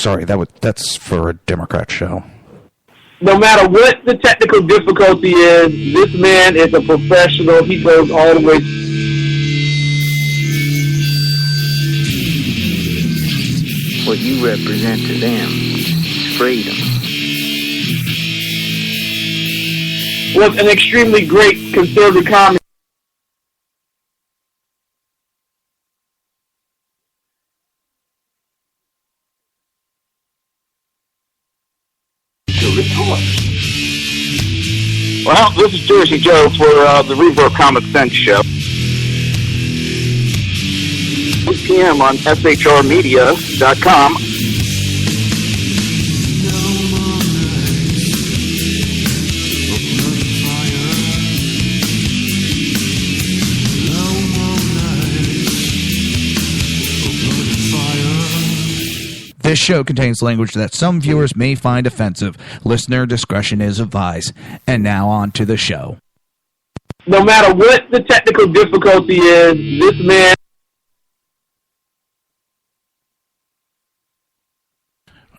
sorry, that's for a Democrat show. No matter what the technical difficulty is, this man is a professional. He goes all the way. What you represent to them is freedom. Was an extremely great conservative communist. Well, this is Jersey Joe for the Reaver Common Sense Show. 8 p.m. on shrmedia.com. This show contains language that some viewers may find offensive. Listener discretion is advised. And now on to the show. No matter what the technical difficulty is, this man...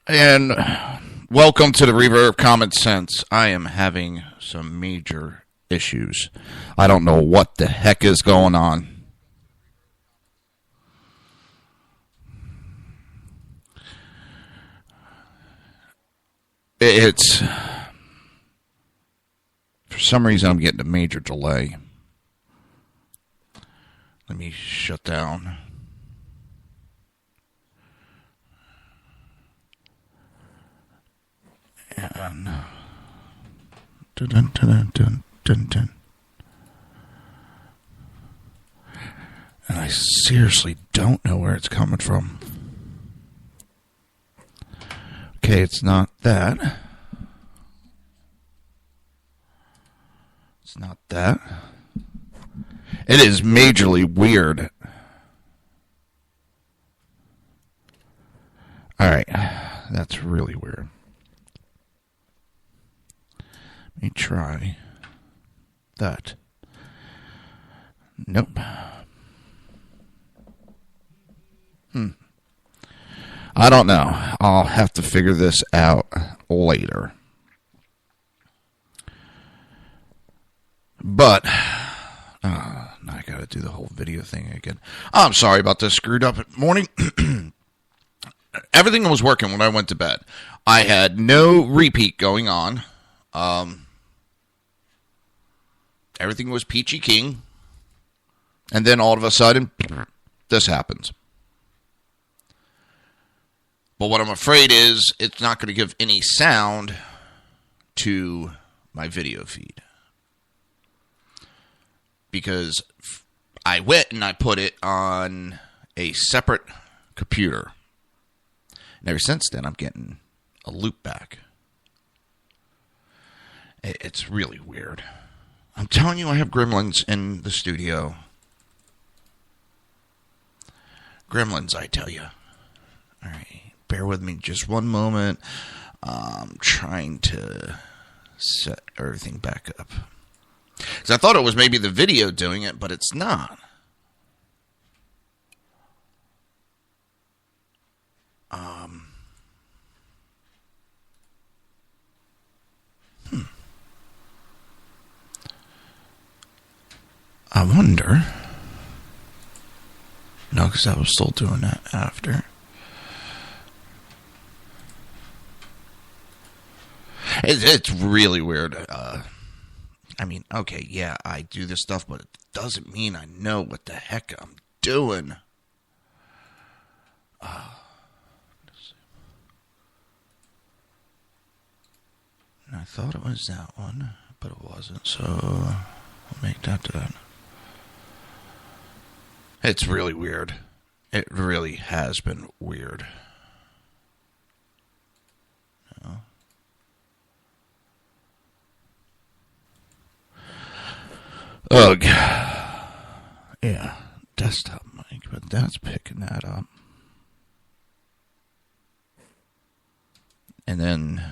And welcome to the Reaver of Common Sense. I am having some major issues. I don't know what the heck is going on. It's, for some reason, I'm getting a major delay. Let me shut down. And dun, dun, dun, dun, dun, dun. And I seriously don't know where it's coming from. Okay, it's not that. It's not that. It is majorly weird. Alright, that's really weird. Let me try that. Nope. I don't know. I'll have to figure this out later. But, now I gotta do the whole video thing again. I'm sorry about this screwed up morning. Everything was working when I went to bed. I had no repeat going on. Everything was peachy keen. And then all of a sudden, this happens. But what I'm afraid is it's not going to give any sound to my video feed. Because I went and I put it on a separate computer. And ever since then, I'm getting a loop back. It's really weird. I'm telling you, I have gremlins in the studio. Gremlins, I tell you. All right. Bear with me just one moment. I'm trying to set everything back up. Because I thought it was maybe the video doing it, but it's not. I wonder. No, because I was still doing that after. It's really weird. I mean, okay, yeah, I do this stuff, but it doesn't mean I know what the heck I'm doing. I thought it was that one, but it wasn't, so I'll make that that. It's really weird. It really has been weird. No. Ugh. Yeah, desktop mic, but that's picking that up. And then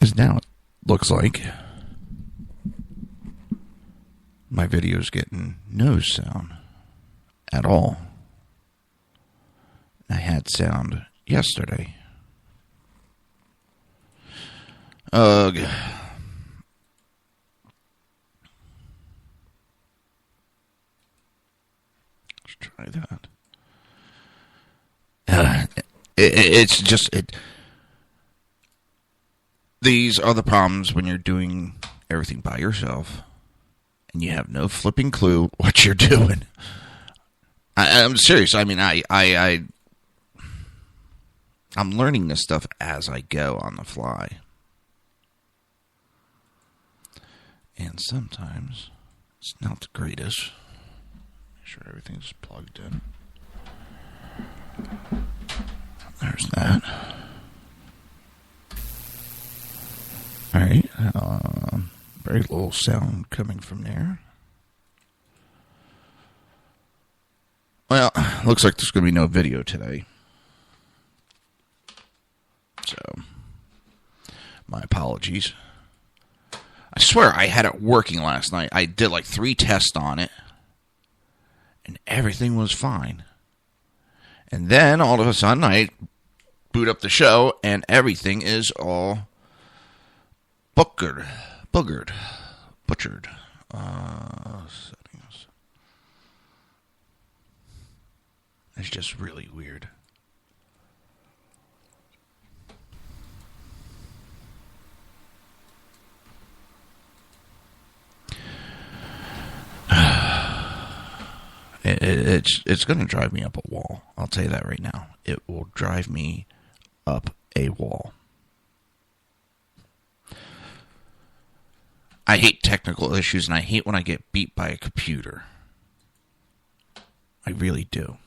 is now it looks like my video is getting no sound at all. I had sound yesterday. Ugh. Let's try that. It's just these are the problems when you're doing everything by yourself and you have no flipping clue what you're doing. I'm serious. I mean, I'm learning this stuff as I go on the fly. And sometimes it's not the greatest. Make sure everything's plugged in. There's that. All right. Very little sound coming from there. Well, looks like there's going to be no video today. So, my apologies. I swear I had it working last night. I did like 3 tests on it, and everything was fine. And then, all of a sudden, I boot up the show, and everything is all butchered. Settings. It's just really weird. It's going to drive me up a wall. I'll tell you that right now. It will drive me up a wall. I hate technical issues, and I hate when I get beat by a computer. I really do.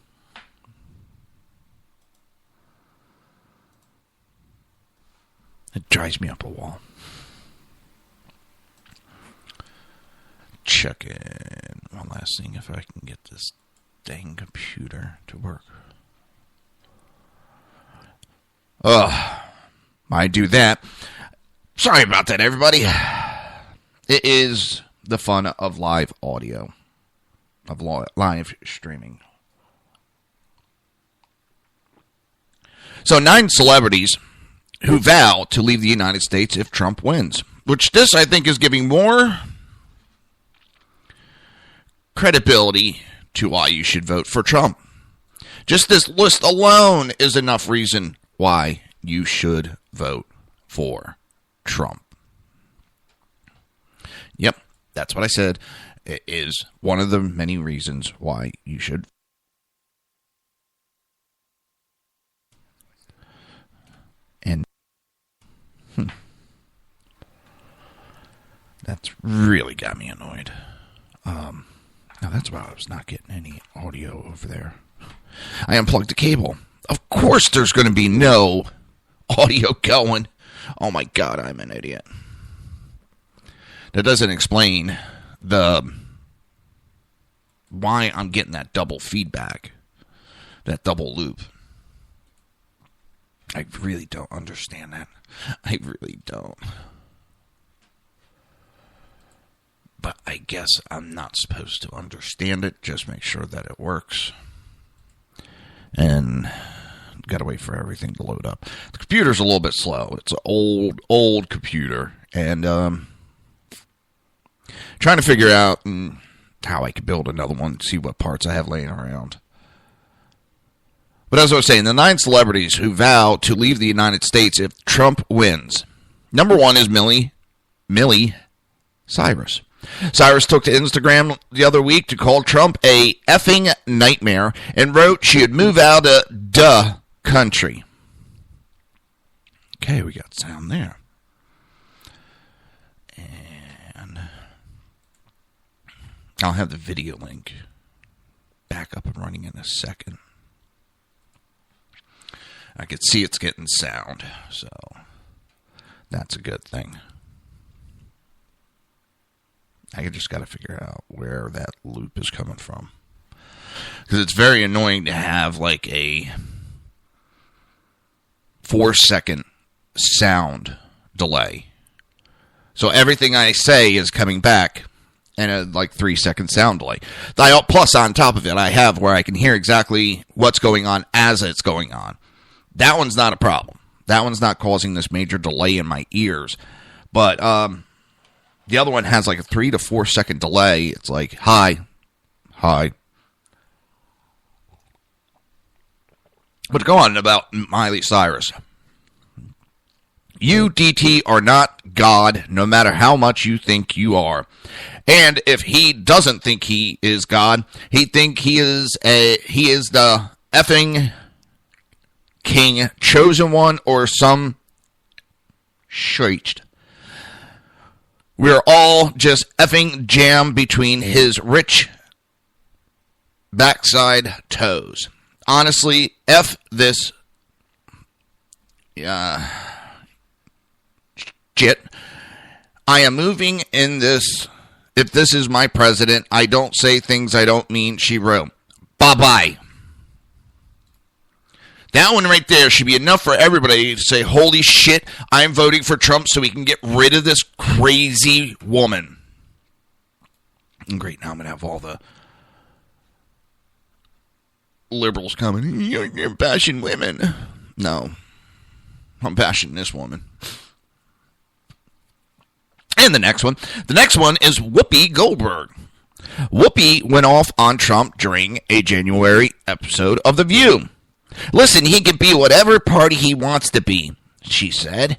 It drives me up a wall. Check in one last thing if I can get this dang computer to work. I do that. Sorry about that, everybody. It is the fun of live audio, of live streaming. So 9 celebrities who vow to leave the United States if Trump wins, which this I think is giving more credibility to why you should vote for Trump. Just this list alone is enough reason why you should vote for Trump. Yep, that's what I said. It is one of the many reasons why you should. And that's really got me annoyed. Now that's why I was not getting any audio over there. I unplugged the cable. Of course there's going to be no audio going. Oh my God, I'm an idiot. That doesn't explain why I'm getting that double feedback, that double loop. I really don't understand that. I really don't. But I guess I'm not supposed to understand it. Just make sure that it works. And got to wait for everything to load up. The computer's a little bit slow. It's an old computer. And trying to figure out how I could build another one, see what parts I have laying around. But as I was saying, the 9 celebrities who vow to leave the United States if Trump wins. Number 1 is Miley Cyrus. Cyrus took to Instagram the other week to call Trump a effing nightmare and wrote she would move out of the country. Okay, we got sound there. And I'll have the video link back up and running in a second. I can see it's getting sound, so that's a good thing. I just got to figure out where that loop is coming from. Because it's very annoying to have like a 4-second sound delay. So everything I say is coming back in a 3-second sound delay. Plus, on top of it, I have where I can hear exactly what's going on as it's going on. That one's not a problem. That one's not causing this major delay in my ears. But the other one has a 3 to 4 second delay. It's like, hi. But go on about Miley Cyrus. You, DT, are not God, no matter how much you think you are. And if he doesn't think he is God, he is the effing king, chosen one, or some shit. We're all just effing jammed between his rich backside toes. Honestly, F this shit. I am moving in this. If this is my president, I don't say things I don't mean, she wrote. Bye-bye. That one right there should be enough for everybody to say, holy shit, I'm voting for Trump so we can get rid of this crazy woman. And great, now I'm going to have all the liberals coming. You're bashing women. No. I'm bashing this woman. And the next one. The next one is Whoopi Goldberg. Whoopi went off on Trump during a January episode of The View. Listen, he can be whatever party he wants to be, she said.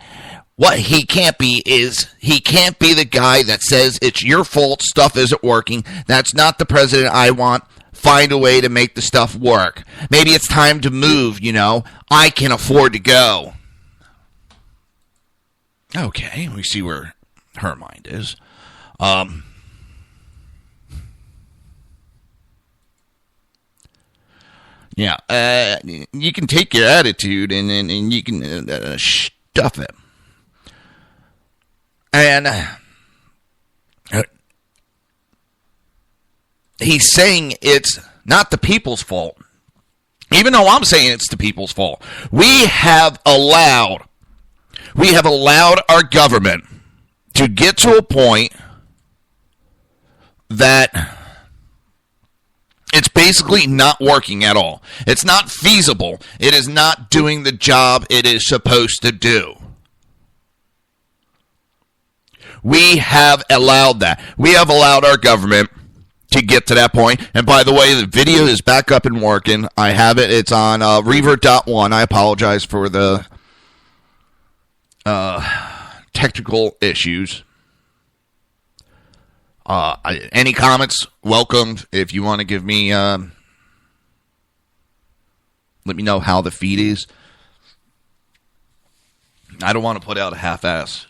What he can't be is, he can't be the guy that says it's your fault stuff isn't working. That's not the president I want. Find a way to make the stuff work. Maybe it's time to move, I can afford to go. Okay, we see where her mind is. You can take your attitude and you can stuff it. And he's saying it's not the people's fault. Even though I'm saying it's the people's fault. We have allowed our government to get to a point that it's basically not working at all. It's not feasible. It is not doing the job it is supposed to do. We have allowed that. We have allowed our government to get to that point. And by the way, the video is back up and working. I have it. It's on Reaver.1. I apologize for the technical issues. Any comments, welcomed. If you want to give me, let me know how the feed is. I don't want to put out a half-ass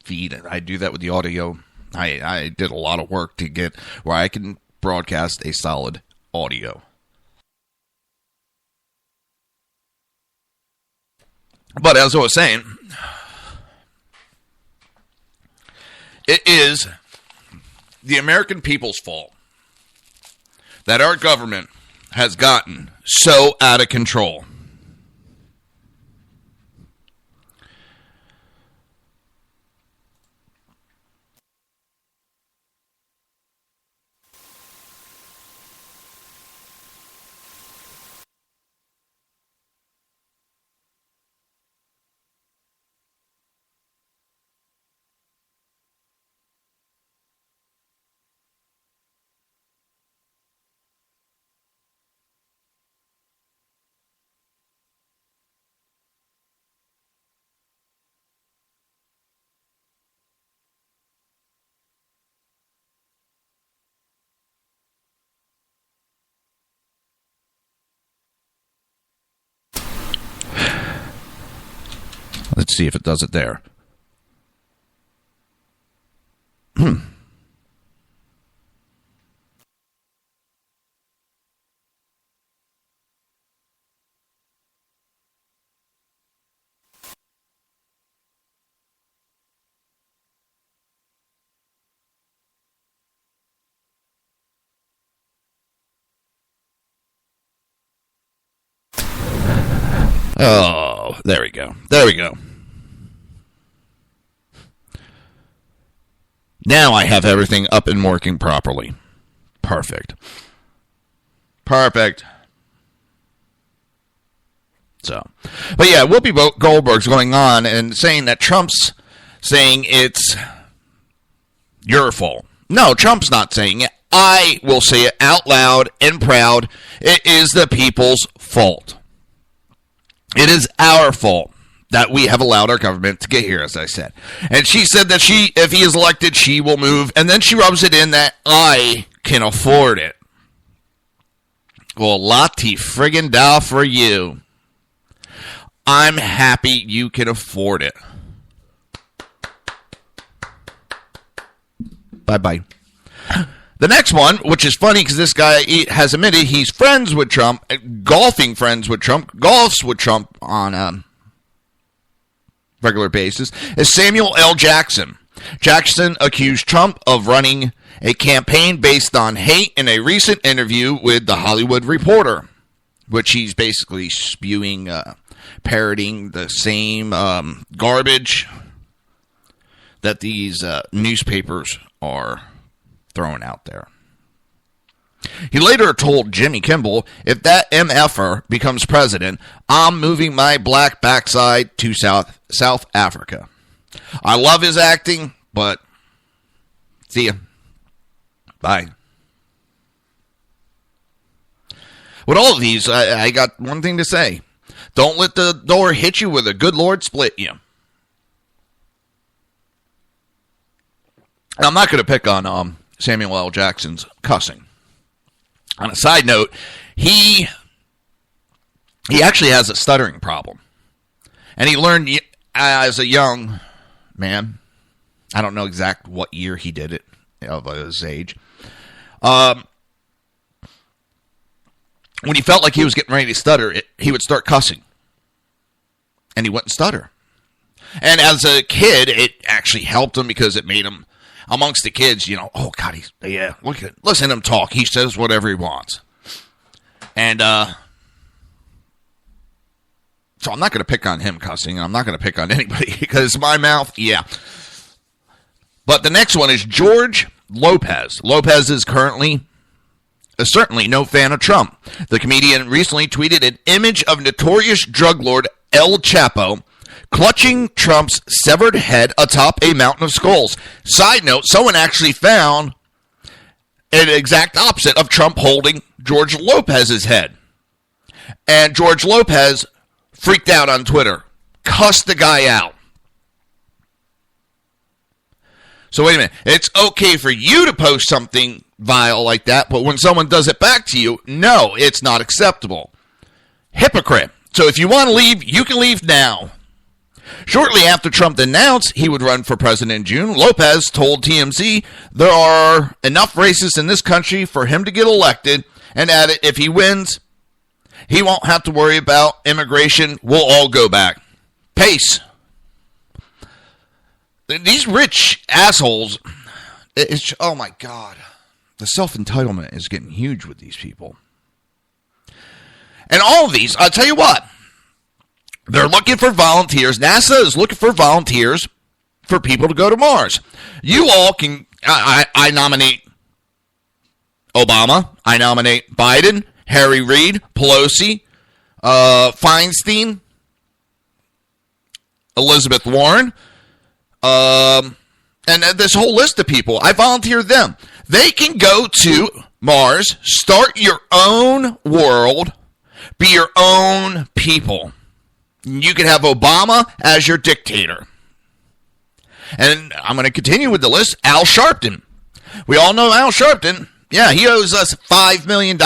feed. I do that with the audio. I did a lot of work to get where I can broadcast a solid audio. But as I was saying, it is the American people's fault that our government has gotten so out of control. Let's see if it does it there. Oh, there we go. There we go. Now I have everything up and working properly. Perfect. So, but yeah, Whoopi Goldberg's going on and saying that Trump's saying it's your fault. No, Trump's not saying it. I will say it out loud and proud. It is the people's fault. It is our fault that we have allowed our government to get here, as I said. And she said that if he is elected, she will move. And then she rubs it in that I can afford it. Well, Lottie friggin' da for you. I'm happy you can afford it. Bye-bye. The next one, which is funny because this guy has admitted he's friends with Trump, golfing friends with Trump, golfs with Trump on a regular basis, is Samuel L. Jackson. Jackson accused Trump of running a campaign based on hate in a recent interview with The Hollywood Reporter, which he's basically spewing, parroting the same garbage that these newspapers are throwing out there. He later told Jimmy Kimmel, if that MFer becomes president, I'm moving my black backside to South Africa. I love his acting, but see ya. Bye. With all of these, I got one thing to say. Don't let the door hit you where the good Lord split you. I'm not going to pick on Samuel L. Jackson's cussing. On a side note, he actually has a stuttering problem. And he learned as a young man, I don't know exact what year he did it, of his age, when he felt like he was getting ready to stutter, he would start cussing. And he wouldn't stutter. And as a kid, it actually helped him because it made him, amongst the kids, oh, God, listen to him talk. He says whatever he wants. And so I'm not going to pick on him cussing, and I'm not going to pick on anybody because my mouth, yeah. But the next one is George Lopez. Lopez is certainly no fan of Trump. The comedian recently tweeted an image of notorious drug lord El Chapo clutching Trump's severed head atop a mountain of skulls. Side note, someone actually found an exact opposite of Trump holding George Lopez's head. And George Lopez freaked out on Twitter. Cussed the guy out. So wait a minute. It's okay for you to post something vile like that, but when someone does it back to you, no, it's not acceptable. Hypocrite. So if you want to leave, you can leave now. Shortly after Trump announced he would run for president in June, Lopez told TMZ there are enough racists in this country for him to get elected, and added if he wins, he won't have to worry about immigration. We'll all go back. Pace. These rich assholes, oh my God. The self-entitlement is getting huge with these people. And all of these, I'll tell you what, they're looking for volunteers. NASA is looking for volunteers for people to go to Mars. You all can, I nominate Obama. I nominate Biden, Harry Reid, Pelosi, Feinstein, Elizabeth Warren, and this whole list of people. I volunteer them. They can go to Mars, start your own world, be your own people. You can have Obama as your dictator. And I'm going to continue with the list. Al Sharpton. We all know Al Sharpton. Yeah, he owes us $5 million.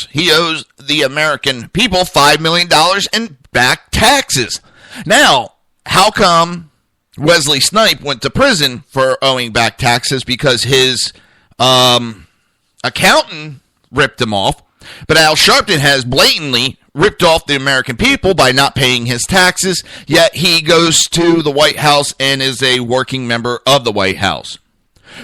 He owes the American people $5 million in back taxes. Now, how come Wesley Snipes went to prison for owing back taxes? Because his accountant ripped him off. But Al Sharpton has blatantly ripped off the American people by not paying his taxes, yet he goes to the White House and is a working member of the White House.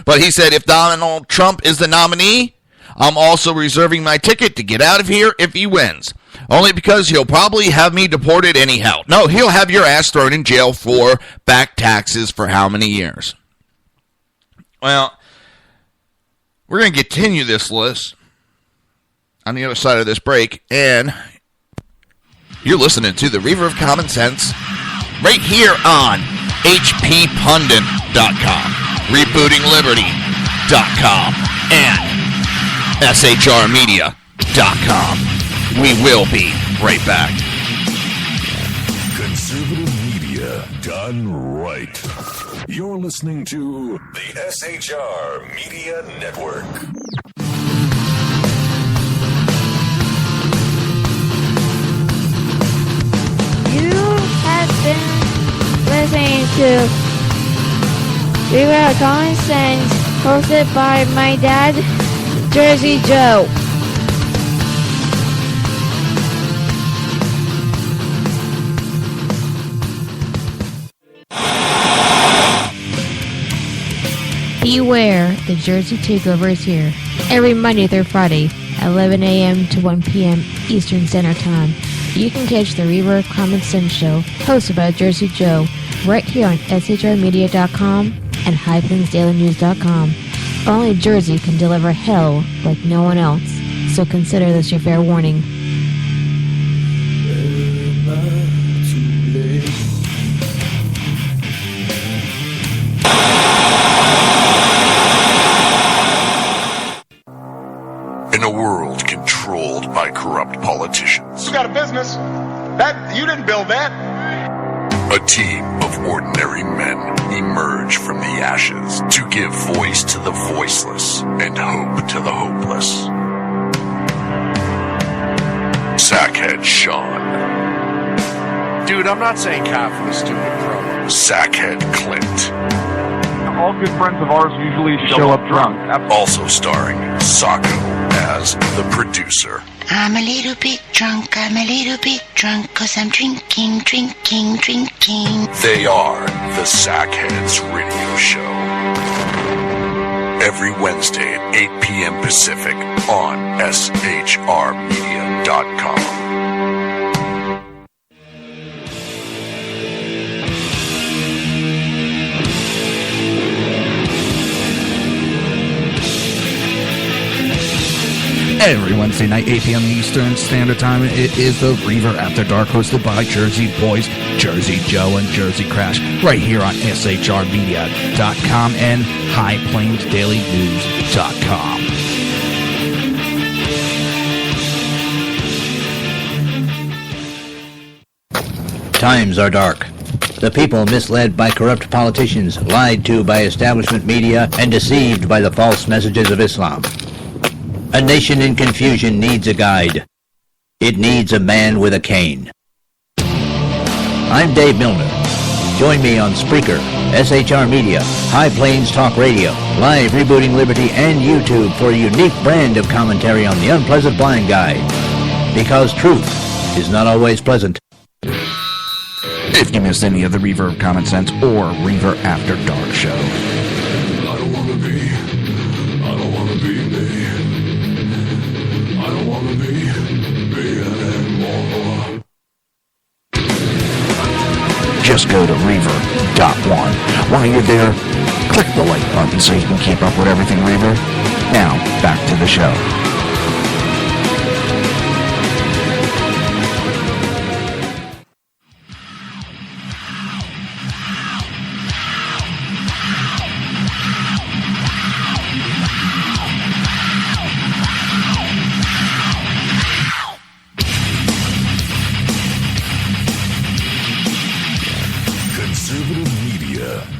But he said, if Donald Trump is the nominee, I'm also reserving my ticket to get out of here if he wins. Only because he'll probably have me deported anyhow. No, he'll have your ass thrown in jail for back taxes for how many years? Well, we're going to continue this list on the other side of this break, and you're listening to the Reaver of Common Sense right here on hppundit.com, rebootingliberty.com, and shrmedia.com. We will be right back. Conservative media done right. You're listening to the SHR Media Network. You have been listening to Reaver of Common Sense, hosted by my dad, Jersey Joe. Beware, the Jersey Takeover is here. Every Monday through Friday, 11 a.m. to 1 p.m. Eastern Standard Time. You can catch the Reaver of Common Sense show, hosted by Jersey Joe, right here on shrmedia.com and highplainsdailynews.com. Only Jersey can deliver hell like no one else, so consider this your fair warning. In a world controlled by corrupt politicians, You got a business. That you didn't build that. a team of ordinary men emerge from the ashes to give voice to the voiceless and hope to the hopeless. Sackhead Sean. Dude, I'm not saying cough for the stupid pro. Sackhead Clint. All good friends of ours usually show up drunk. Also starring Sacco as the producer. I'm a little bit drunk, 'cause I'm drinking. They are the Sackheads Radio Show. Every Wednesday at 8 p.m. Pacific on shrmedia.com. Every Wednesday night, 8 p.m. Eastern Standard Time, it is the Reaver After Dark, hosted by Jersey Boys, Jersey Joe, and Jersey Crash, right here on shrmedia.com and highplainsdailynews.com. Times are dark. The people misled by corrupt politicians, lied to by establishment media, and deceived by the false messages of Islam. A nation in confusion needs a guide. It needs a man with a cane. I'm Dave Milner. Join me on Spreaker, SHR Media, High Plains Talk Radio, Live Rebooting Liberty, and YouTube for a unique brand of commentary on the unpleasant blind guide. Because truth is not always pleasant. If you missed any of the Reaver of Common Sense or Reaver After Dark show, I don't want to be me. I don't want to be anymore. just go to Reaver.one. While you're there, click the like button so you can keep up with everything Reaver. Now, back to the show.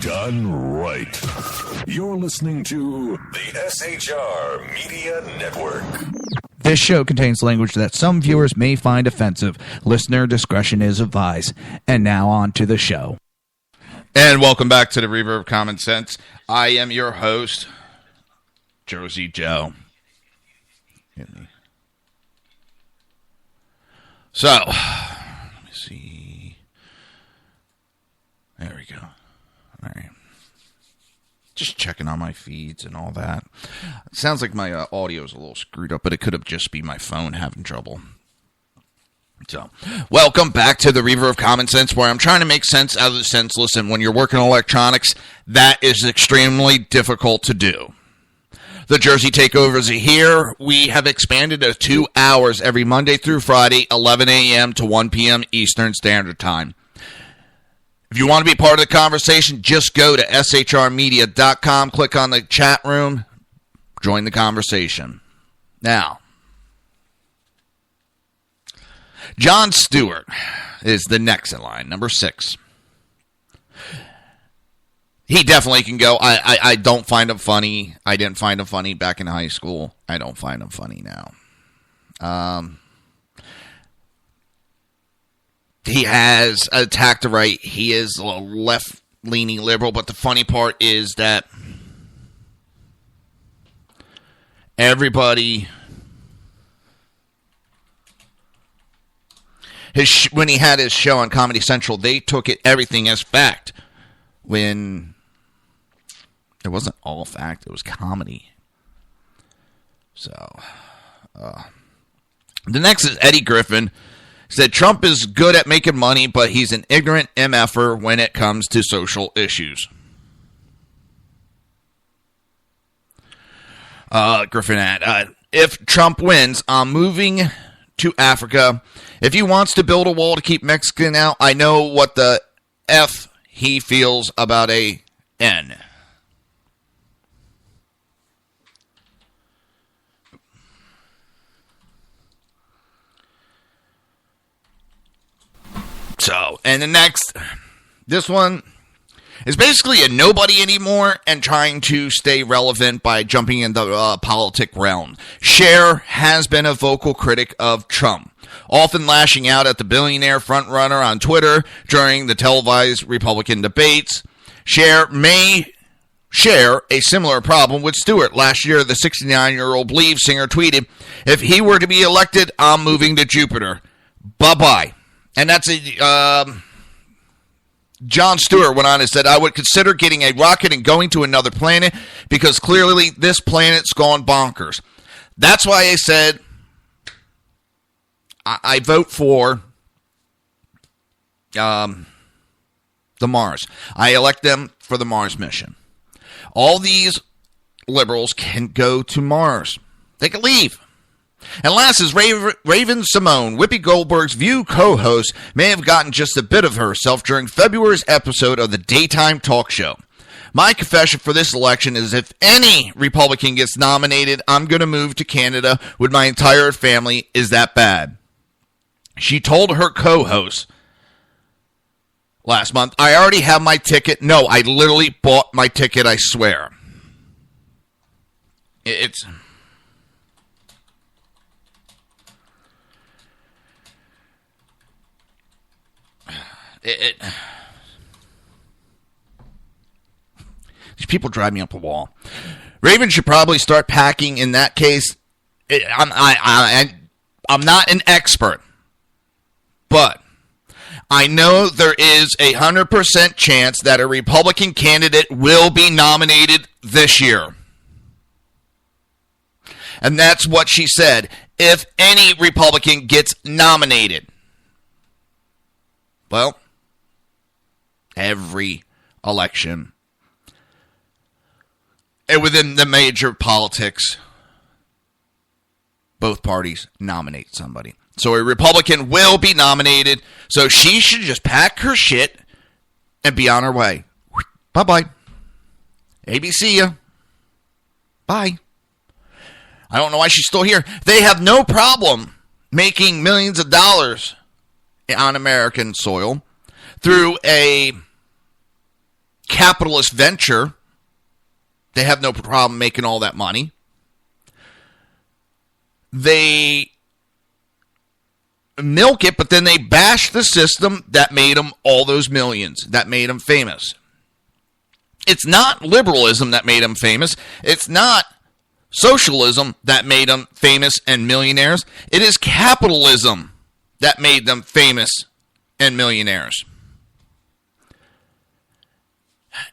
Done right. You're listening to the SHR Media Network. This show contains language that some viewers may find offensive. Listener discretion is advised. And now on to the show. And welcome back to the Reaver of Common Sense. I am your host, Jersey Joe. So, let me see. There we go. All right. Just checking on my feeds and all that. It sounds like my audio is a little screwed up, but it could have just been my phone having trouble. So, welcome back to the Reaver of Common Sense, where I'm trying to make sense out of the senseless, and when you're working in electronics, that is extremely difficult to do. The Jersey Takeovers are here. We have expanded to 2 hours every Monday through Friday, 11 a.m. to 1 p.m. Eastern Standard Time. If you want to be part of the conversation, just go to shrmedia.com, click on the chat room, join the conversation. Now, Jon Stewart is the next in line, number 6. He definitely can go. I don't find him funny. I didn't find him funny back in high school. I don't find him funny now. He has attacked the right. He is a left-leaning liberal, but the funny part is that everybody... when he had his show on Comedy Central, they took everything as fact. When it wasn't all fact, it was comedy. So, the next is Eddie Griffin. Said Trump is good at making money, but he's an ignorant MFer when it comes to social issues. Griffin if Trump wins, I'm moving to Africa. If he wants to build a wall to keep Mexican out, I know what the F he feels about a N. So, and the next, this one is basically a nobody anymore and trying to stay relevant by jumping in the politic realm. Cher has been a vocal critic of Trump, often lashing out at the billionaire frontrunner on Twitter during the televised Republican debates. Cher may share a similar problem with Stewart. Last year, the 69-year-old Believe singer tweeted, "If he were to be elected, I'm moving to Jupiter. Bye-bye." And that's Jon Stewart went on and said, "I would consider getting a rocket and going to another planet because clearly this planet's gone bonkers." That's why I said I vote for the Mars. I elect them for the Mars mission. All these liberals can go to Mars. They can leave. And last is Raven Simone, Whoopi Goldberg's View co-host, may have gotten just a bit of herself during February's episode of the daytime talk show. My confession for this election is if any Republican gets nominated, I'm going to move to Canada with my entire family. Is that bad? She told her co-host last month, "I already have my ticket." No, I literally bought my ticket, I swear. It's... These people drive me up a wall. Raven should probably start packing in that case. I'm not an expert, but I know there is 100% chance that a Republican candidate will be nominated this year. And that's what she said. If any Republican gets nominated. Well, every election and within the major politics, both parties nominate somebody. So a Republican will be nominated, so she should just pack her shit and be on her way. Bye-bye. ABC ya. Bye. I don't know why she's still here. They have no problem making millions of dollars on American soil through a capitalist venture. They have no problem making all that money. They milk it, but then they bash the system that made them all those millions, that made them famous. It's not liberalism that made them famous. It's not socialism that made them famous and millionaires. It is capitalism that made them famous and millionaires.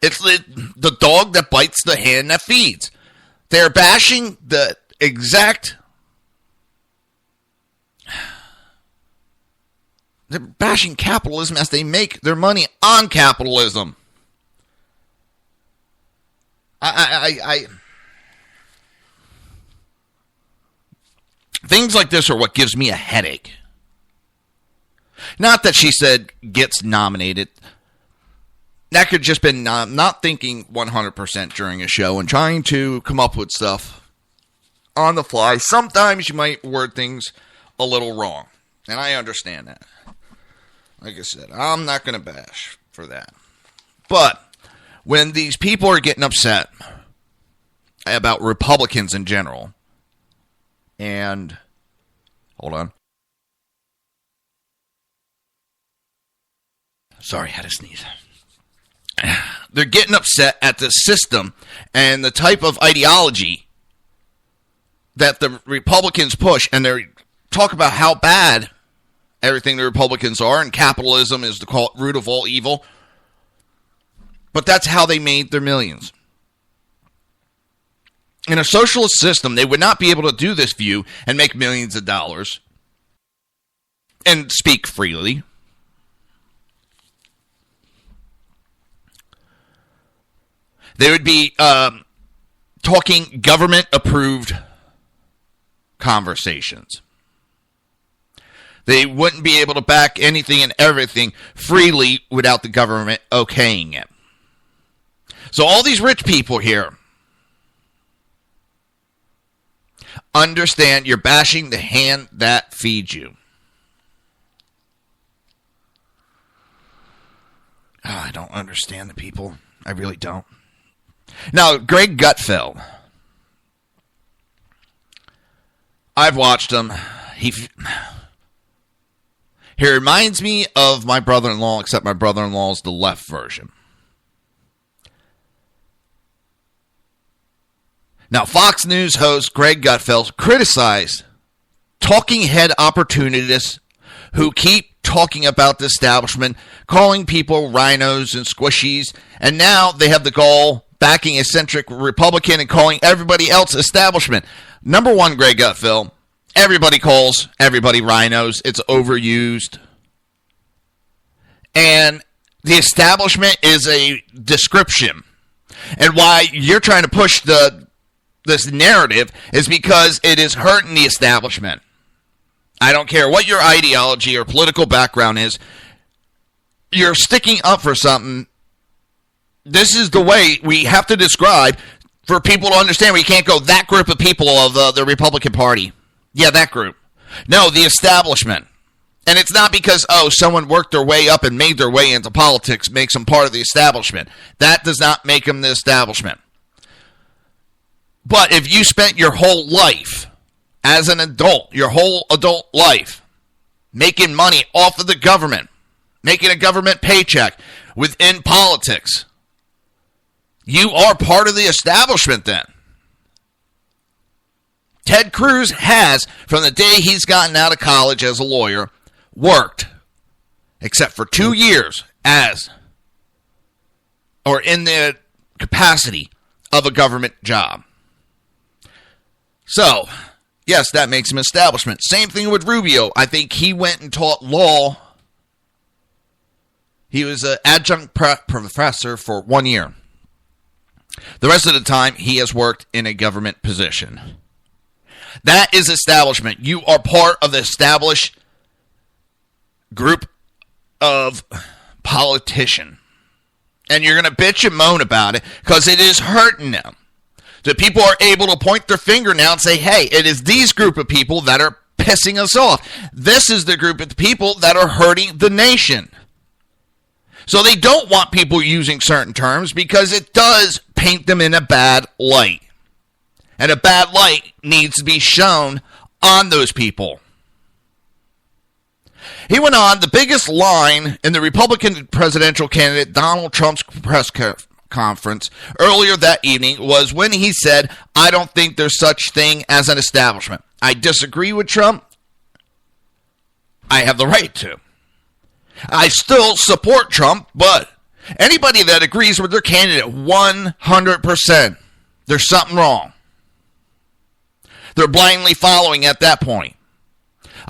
It's the dog that bites the hand that feeds. They're bashing the exact They're bashing capitalism as they make their money on capitalism. Things like this are what gives me a headache. Not that she said gets nominated. That could just been not thinking 100% during a show and trying to come up with stuff on the fly. Sometimes you might word things a little wrong, and I understand that. Like I said, I'm not going to bash for that. But when these people are getting upset about Republicans in general, and hold on. Sorry, I had to sneeze. They're getting upset at the system and the type of ideology that the Republicans push, and they talk about how bad everything the Republicans are, and capitalism is the root of all evil. But that's how they made their millions. In a socialist system, they would not be able to do this view and make millions of dollars and speak freely. They would be talking government-approved conversations. They wouldn't be able to back anything and everything freely without the government okaying it. So all these rich people here understand you're bashing the hand that feeds you. Oh, I don't understand the people. I really don't. Now, Greg Gutfeld. I've watched him. He reminds me of my brother-in-law, except my brother-in-law is the left version. Now, Fox News host Greg Gutfeld criticized talking head opportunists who keep talking about the establishment, calling people rhinos and squishies, and now they have the goal backing a eccentric Republican and calling everybody else establishment. Number one, Greg Gutfeld, everybody calls everybody rhinos. It's overused. And the establishment is a description. And why you're trying to push this narrative is because it is hurting the establishment. I don't care what your ideology or political background is. You're sticking up for something. This is the way we have to describe for people to understand. We can't go that group of people of the Republican Party. Yeah, that group. No, the establishment. And it's not because, someone worked their way up and made their way into politics makes them part of the establishment. That does not make them the establishment. But if you spent your whole life as an adult, your whole adult life, making money off of the government, making a government paycheck within politics, you are part of the establishment then. Ted Cruz has, from the day he's gotten out of college as a lawyer, worked, except for 2 years, in the capacity of a government job. So, yes, that makes him establishment. Same thing with Rubio. I think he went and taught law. He was an adjunct professor for 1 year. The rest of the time, he has worked in a government position. That is establishment. You are part of the established group of politician. And you're going to bitch and moan about it because it is hurting them. The people are able to point their finger now and say, hey, it is these group of people that are pissing us off. This is the group of people that are hurting the nation. So they don't want people using certain terms because it does paint them in a bad light. And a bad light needs to be shown on those people. He went on, the biggest line in the Republican presidential candidate Donald Trump's press conference earlier that evening was when he said, I don't think there's such thing as an establishment. I disagree with Trump. I have the right to. I still support Trump, but anybody that agrees with their candidate 100%, there's something wrong. They're blindly following at that point.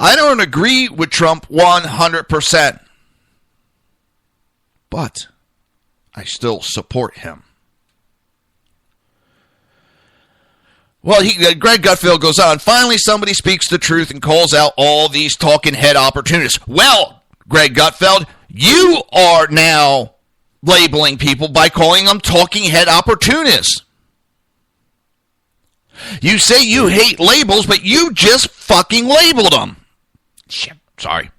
I don't agree with Trump 100%, but I still support him. Well, Greg Gutfeld goes on, finally somebody speaks the truth and calls out all these talking head opportunists. Well, Greg Gutfeld, you are now labeling people by calling them talking head opportunists. You say you hate labels, but you just fucking labeled them. Shit, sorry.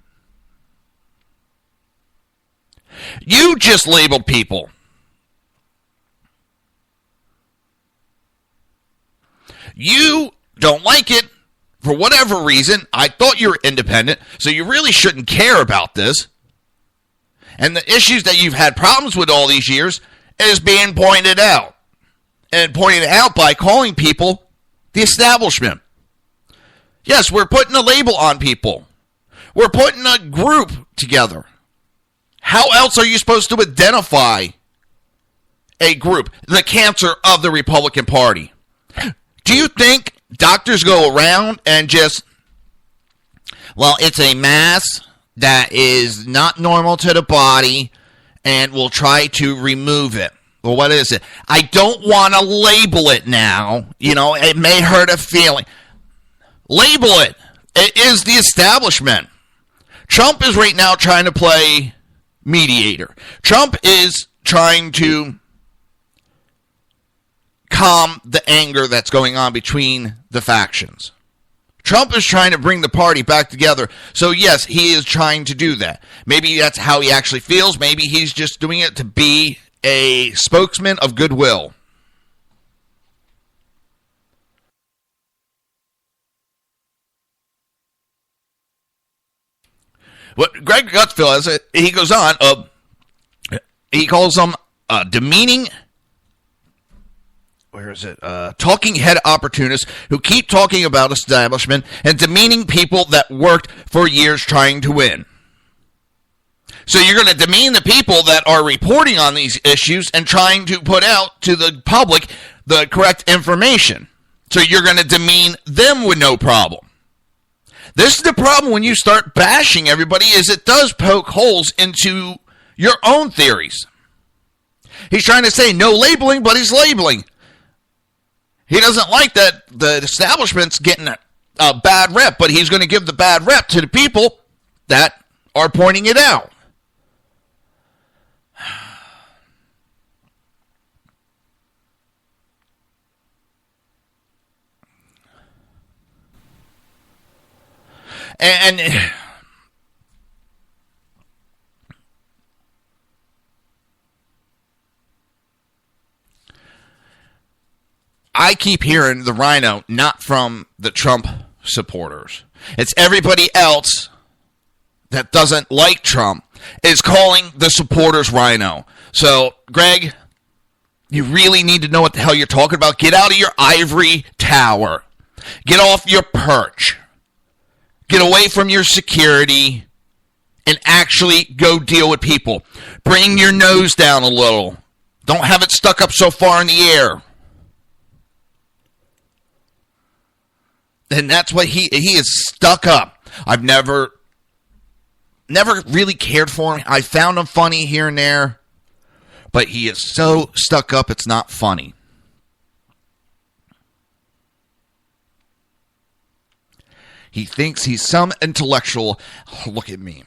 You just labeled people. You don't like it for whatever reason. I thought you were independent, so you really shouldn't care about this. And the issues that you've had problems with all these years is being pointed out. And pointed out by calling people the establishment. Yes, we're putting a label on people. We're putting a group together. How else are you supposed to identify a group? The cancer of the Republican Party. Do you think doctors go around and just, well, it's a mass that is not normal to the body and we'll try to remove it? Well, what is it? I don't want to label it now. You know, it may hurt a feeling. Label it. It is the establishment. Trump is right now trying to play mediator. Trump is trying to calm the anger that's going on between the factions. Trump is trying to bring the party back together. So, yes, he is trying to do that. Maybe that's how he actually feels. Maybe he's just doing it to be a spokesman of goodwill. What Greg Gutfeld, he goes on, he calls them demeaning, talking head opportunists who keep talking about establishment and demeaning people that worked for years trying to win. So you're going to demean the people that are reporting on these issues and trying to put out to the public the correct information. So you're going to demean them with no problem. This is the problem when you start bashing everybody, is it does poke holes into your own theories. He's trying to say no labeling, but he's labeling. He doesn't like that the establishment's getting a bad rep, but he's going to give the bad rep to the people that are pointing it out. And I keep hearing the rhino, not from the Trump supporters. It's everybody else that doesn't like Trump is calling the supporters rhino. So, Greg, you really need to know what the hell you're talking about. Get out of your ivory tower. Get off your perch. Get away from your security and actually go deal with people. Bring your nose down a little. Don't have it stuck up so far in the air. And that's what he is stuck up. I've never really cared for him. I found him funny here and there, but he is so stuck up it's not funny. He thinks he's some intellectual. Oh, look at me.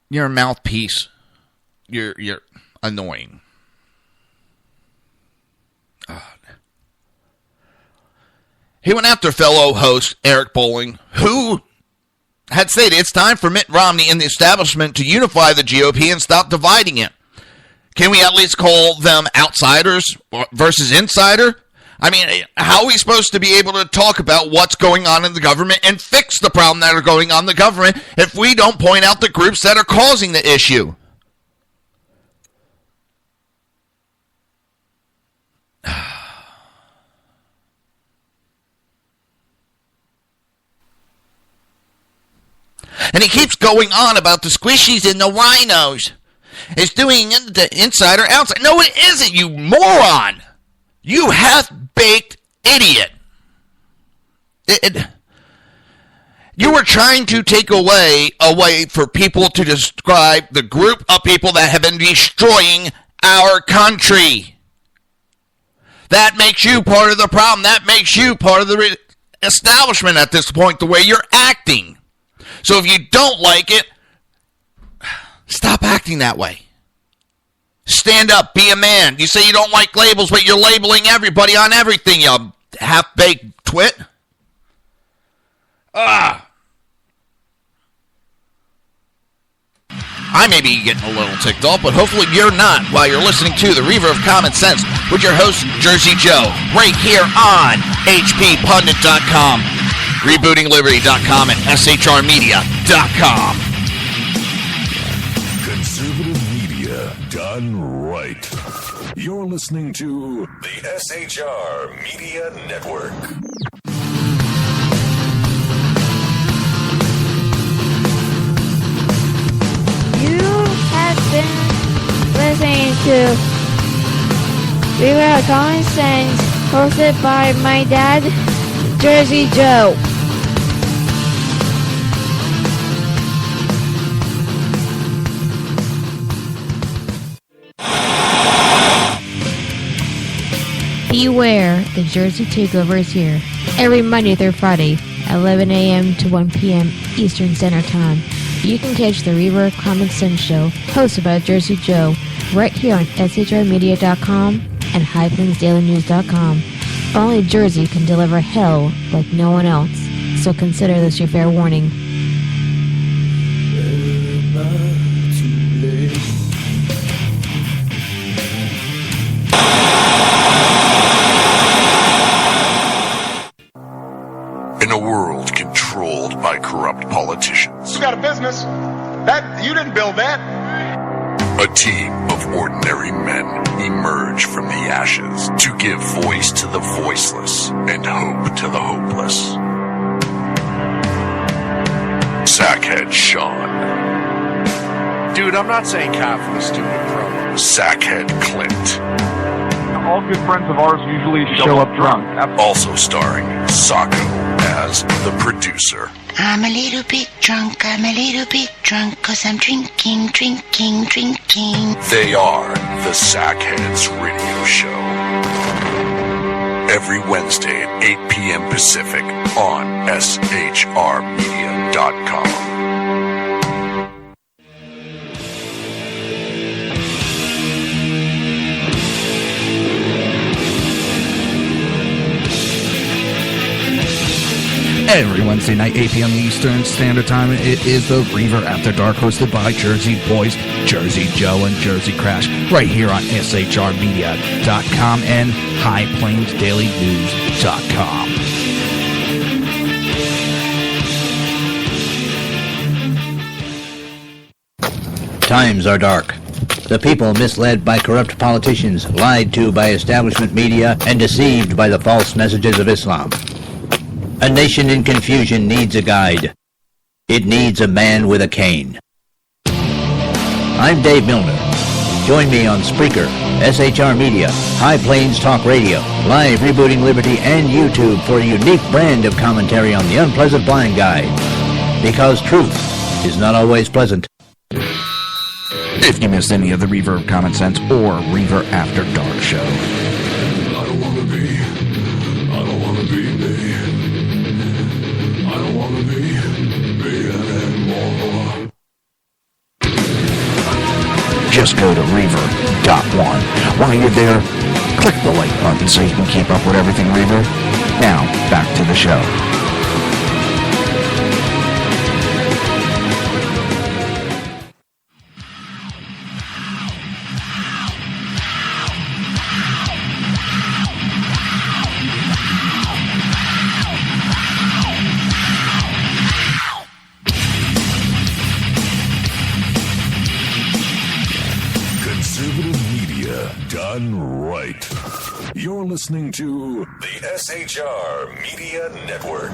You're a mouthpiece. You're annoying. He went after fellow host Eric Bolling, who had stated it's time for Mitt Romney and the establishment to unify the GOP and stop dividing it. Can we at least call them outsiders versus insider? I mean, how are we supposed to be able to talk about what's going on in the government and fix the problem that are going on in the government if we don't point out the groups that are causing the issue? And he keeps going on about the squishies and the rhinos. It's doing the insider outside. No, it isn't, you moron. You half-baked idiot. You were trying to take away a way for people to describe the group of people that have been destroying our country. That makes you part of the problem. That makes you part of the establishment at this point, the way you're acting. So if you don't like it, stop acting that way. Stand up, be a man. You say you don't like labels, but you're labeling everybody on everything, you half-baked twit. I may be getting a little ticked off, but hopefully you're not while you're listening to the Reaver of Common Sense with your host, Jersey Joe, right here on HPPundit.com, RebootingLiberty.com, and SHRmedia.com. Conservative media done right. You're listening to the SHR Media Network. You have been listening to Reaver of Common Sense, hosted by my dad, Jersey Joe. Beware, the Jersey Takeover is here. Every Monday through Friday, 11 a.m. to 1 p.m. Eastern Standard Time. You can catch the Reaver Common Sense Show, hosted by Jersey Joe, right here on SHRmedia.com and HighPlainsDailyNews.com. Only Jersey can deliver hell like no one else, so consider this your fair warning. In a world controlled by corrupt politicians, You got a business. That you didn't build that. a team of ordinary men emerge from the ashes to give voice to the voiceless and hope to the hopeless. Sackhead Sean, Dude, I'm not saying coffee, stupid bro. Sackhead Clint, All good friends of ours usually show up drunk. also starring Sacco as the producer. I'm a little bit drunk, cause I'm drinking. They are the Sackheads Radio Show. Every Wednesday at 8 p.m. Pacific on SHRmedia.com. Every Wednesday night, 8 p.m. Eastern Standard Time, it is the Reaver After Dark, hosted by Jersey Boys, Jersey Joe, and Jersey Crash, right here on SHRmedia.com and HighPlainsDailyNews.com. Times are dark. The people misled by corrupt politicians, lied to by establishment media, and deceived by the false messages of Islam. A nation in confusion needs a guide. It needs a man with a cane. I'm Dave Milner. Join me on Spreaker, SHR Media, High Plains Talk Radio, Live Rebooting Liberty, and YouTube for a unique brand of commentary on the unpleasant blind guide. Because truth is not always pleasant. If you missed any of the Reaver of Common Sense or Reaver After Dark show. I don't wanna be me. I don't wanna be anymore. Just go to Reaver.one. While you're there, click the like button so you can keep up with everything Reaver. Now, back to the show. Done right. You're listening to the SHR Media Network.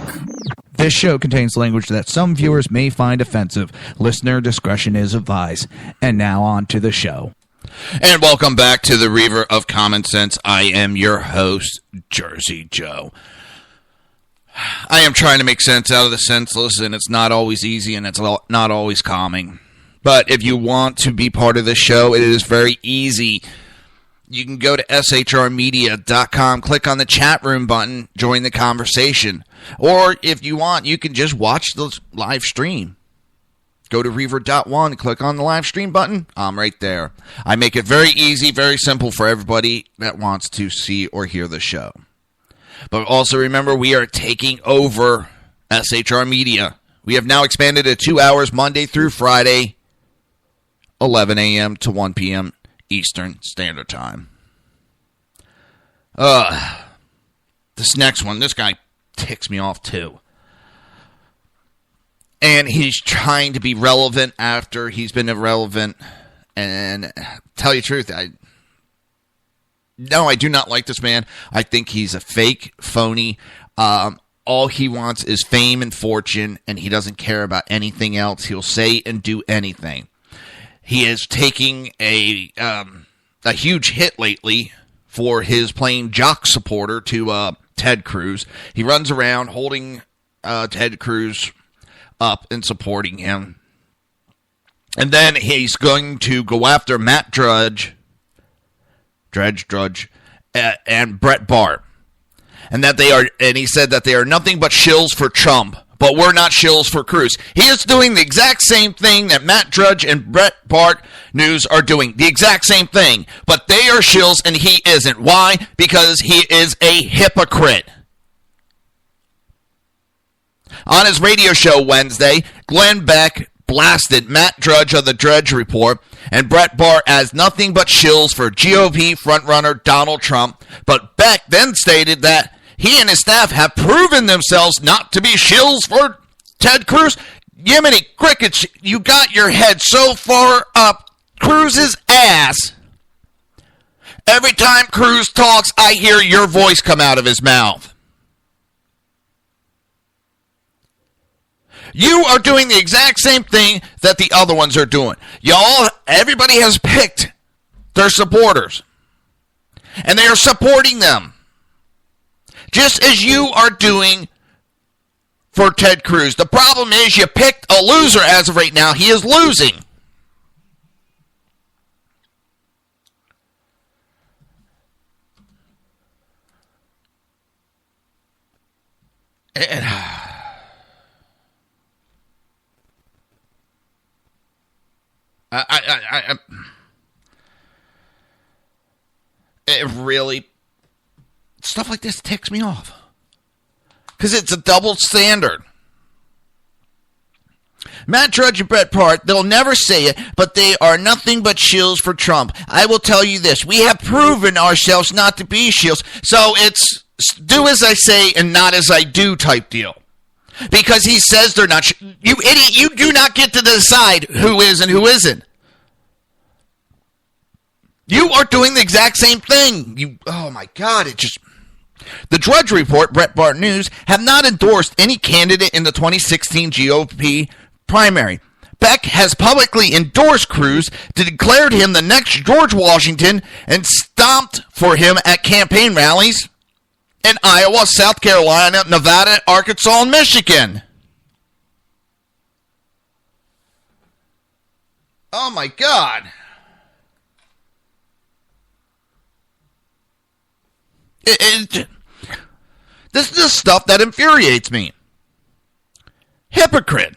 This show contains language that some viewers may find offensive. Listener discretion is advised. And now on to the show. And welcome back to the Reaver of Common Sense. I am your host, Jersey Joe. I am trying to make sense out of the senseless, and it's not always easy, and it's not always calming. But if you want to be part of this show, it is very easy. You can go to shrmedia.com, click on the chat room button, join the conversation. Or if you want, you can just watch the live stream. Go to Reaver.one, click on the live stream button. I'm right there. I make it very easy, very simple for everybody that wants to see or hear the show. But also remember, we are taking over SHR Media. We have now expanded to 2 hours Monday through Friday, 11 a.m. to 1 p.m. Eastern Standard Time. This next one, this guy ticks me off too. And he's trying to be relevant after he's been irrelevant. And tell you the truth, I do not like this man. I think he's a fake, phony. All he wants is fame and fortune, and he doesn't care about anything else. He'll say and do anything. He is taking a huge hit lately for his playing jock supporter to Ted Cruz. He runs around holding Ted Cruz up and supporting him. And then he's going to go after Matt Drudge, and Brett Bart. And he said that they are nothing but shills for Trump, but we're not shills for Cruz. He is doing the exact same thing that Matt Drudge and Brett Bart News are doing. The exact same thing. But they are shills and he isn't. Why? Because he is a hypocrite. On his radio show Wednesday, Glenn Beck blasted Matt Drudge of the Drudge Report and Brett Bart as nothing but shills for GOP frontrunner Donald Trump. But Beck then stated that he and his staff have proven themselves not to be shills for Ted Cruz. Yemeni crickets, you got your head so far up Cruz's ass. Every time Cruz talks, I hear your voice come out of his mouth. You are doing the exact same thing that the other ones are doing. Everybody has picked their supporters. And they are supporting them. Just as you are doing for Ted Cruz. The problem is you picked a loser as of right now. He is losing. It really, stuff like this ticks me off. Because it's a double standard. Matt Drudge and Brett Bart, they'll never say it, but they are nothing but shills for Trump. I will tell you this. We have proven ourselves not to be shills. So it's do as I say and not as I do type deal. Because he says they're not. You idiot, you do not get to decide who is and who isn't. You are doing the exact same thing. Oh my God, The Drudge Report, Brett Bart News, have not endorsed any candidate in the 2016 GOP primary. Beck has publicly endorsed Cruz, declared him the next George Washington, and stomped for him at campaign rallies in Iowa, South Carolina, Nevada, Arkansas, and Michigan. Oh my God. This is the stuff that infuriates me. Hypocrite.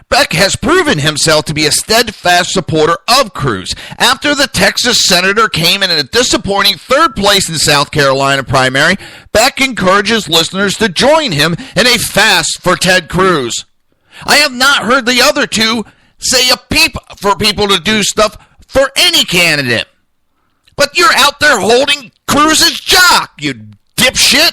Beck has proven himself to be a steadfast supporter of Cruz. After the Texas senator came in a disappointing third place in South Carolina primary, Beck encourages listeners to join him in a fast for Ted Cruz. I have not heard the other two say a peep for people to do stuff for any candidate. But you're out there holding Cruz's jock, you dipshit.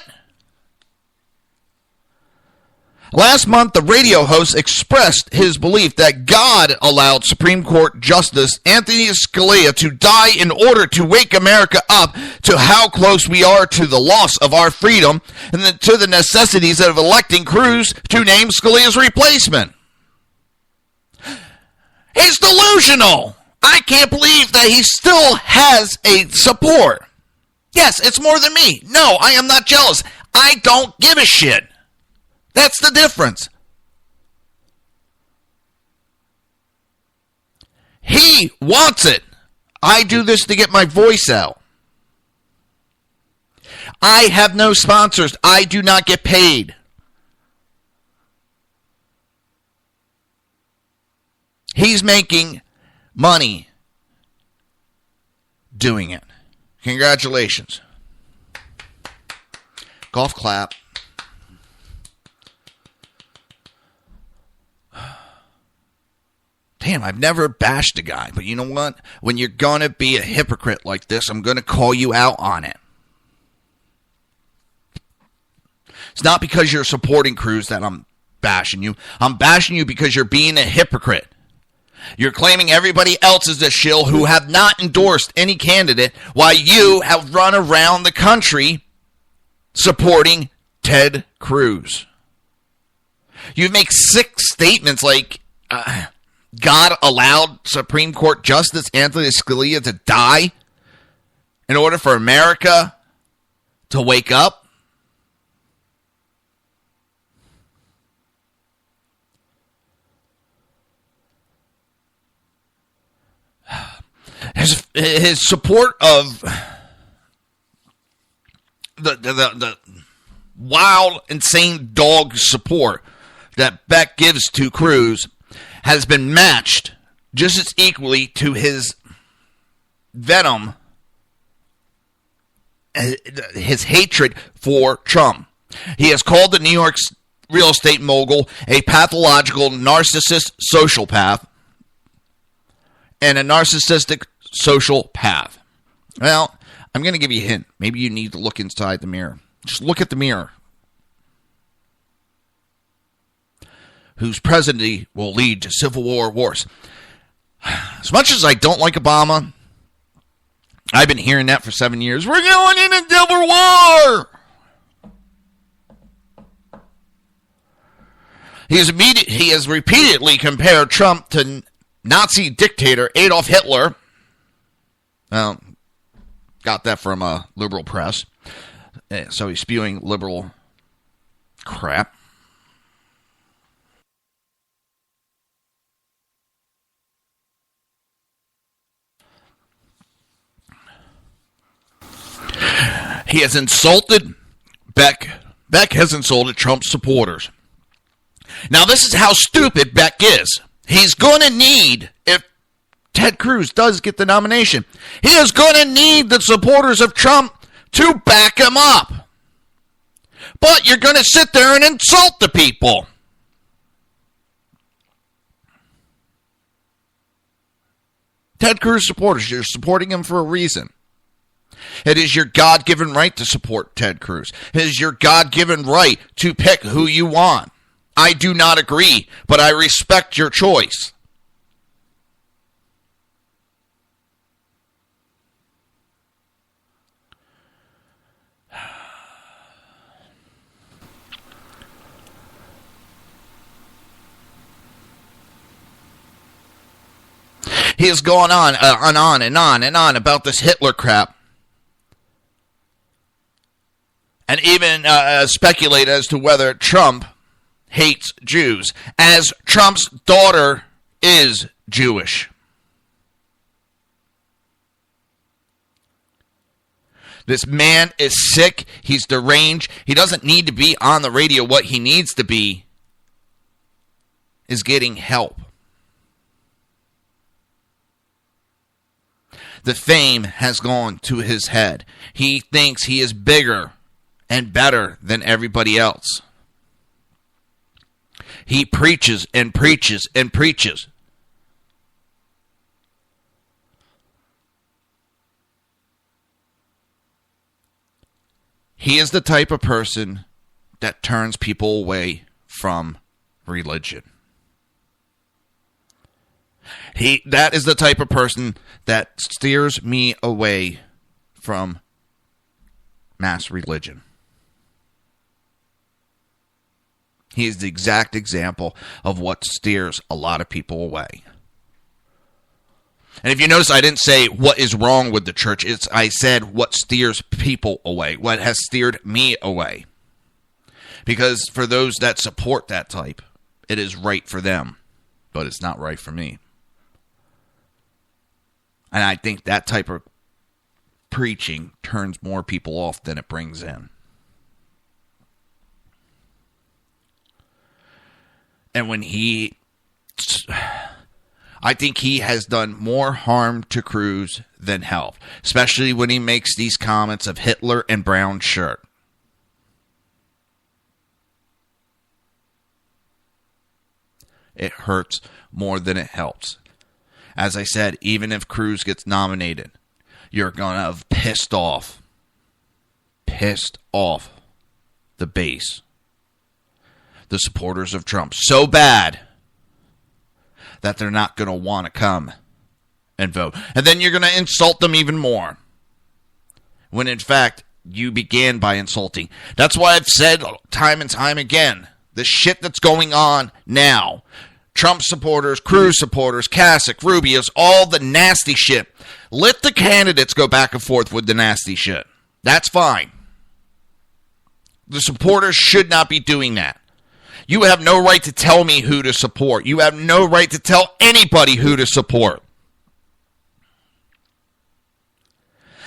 Last month, the radio host expressed his belief that God allowed Supreme Court Justice Anthony Scalia to die in order to wake America up to how close we are to the loss of our freedom and to the necessities of electing Cruz to name Scalia's replacement. He's delusional. I can't believe that he still has a support. Yes, it's more than me. No, I am not jealous. I don't give a shit. That's the difference. He wants it. I do this to get my voice out. I have no sponsors. I do not get paid. He's making money doing it. Congratulations. Golf clap. Damn, I've never bashed a guy, but you know what? When you're going to be a hypocrite like this, I'm going to call you out on it. It's not because you're supporting Cruz that I'm bashing you. I'm bashing you because you're being a hypocrite. You're claiming everybody else is a shill who have not endorsed any candidate while you have run around the country supporting Ted Cruz. You make 6 statements like God allowed Supreme Court Justice Anthony Scalia to die in order for America to wake up. His support of the wild, insane dog support that Beck gives to Cruz has been matched just as equally to his venom, his hatred for Trump. He has called the New York real estate mogul a pathological narcissist sociopath and a narcissistic social path. Well, I'm going to give you a hint. Maybe you need to look inside the mirror. Just look at the mirror. Whose presidency will lead to civil war wars. As much as I don't like Obama, I've been hearing that for 7 years. We're going in a civil war. He has repeatedly compared Trump to Nazi dictator Adolf Hitler. Well, got that from a liberal press. So he's spewing liberal crap. He has insulted Beck. Beck has insulted Trump's supporters. Now, this is how stupid Beck is. He's going to need, if Ted Cruz does get the nomination, he is going to need the supporters of Trump to back him up. But you're going to sit there and insult the people. Ted Cruz supporters, you're supporting him for a reason. It is your God-given right to support Ted Cruz. It is your God-given right to pick who you want. I do not agree, but I respect your choice. He has gone on and on about this Hitler crap. And even speculate as to whether Trump hates Jews, as Trump's daughter is Jewish. This man is sick. He's deranged. He doesn't need to be on the radio. What he needs to be is getting help. The fame has gone to his head. He thinks he is bigger and better than everybody else. He preaches and preaches and preaches. He is the type of person that turns people away from religion. That is the type of person that steers me away from mass religion. He is the exact example of what steers a lot of people away. And if you notice, I didn't say what is wrong with the church. I said what steers people away, what has steered me away. Because for those that support that type, it is right for them, but it's not right for me. And I think that type of preaching turns more people off than it brings in. And when I think he has done more harm to Cruz than help, especially when he makes these comments of Hitler and brown shirt. It hurts more than it helps. As I said, even if Cruz gets nominated, you're going to have pissed off the base, the supporters of Trump, so bad that they're not going to want to come and vote. And then you're going to insult them even more, when in fact you began by insulting. That's why I've said time and time again, the shit that's going on now, Trump supporters, Cruz supporters, Kasich, Rubio's, all the nasty shit. Let the candidates go back and forth with the nasty shit. That's fine. The supporters should not be doing that. You have no right to tell me who to support. You have no right to tell anybody who to support.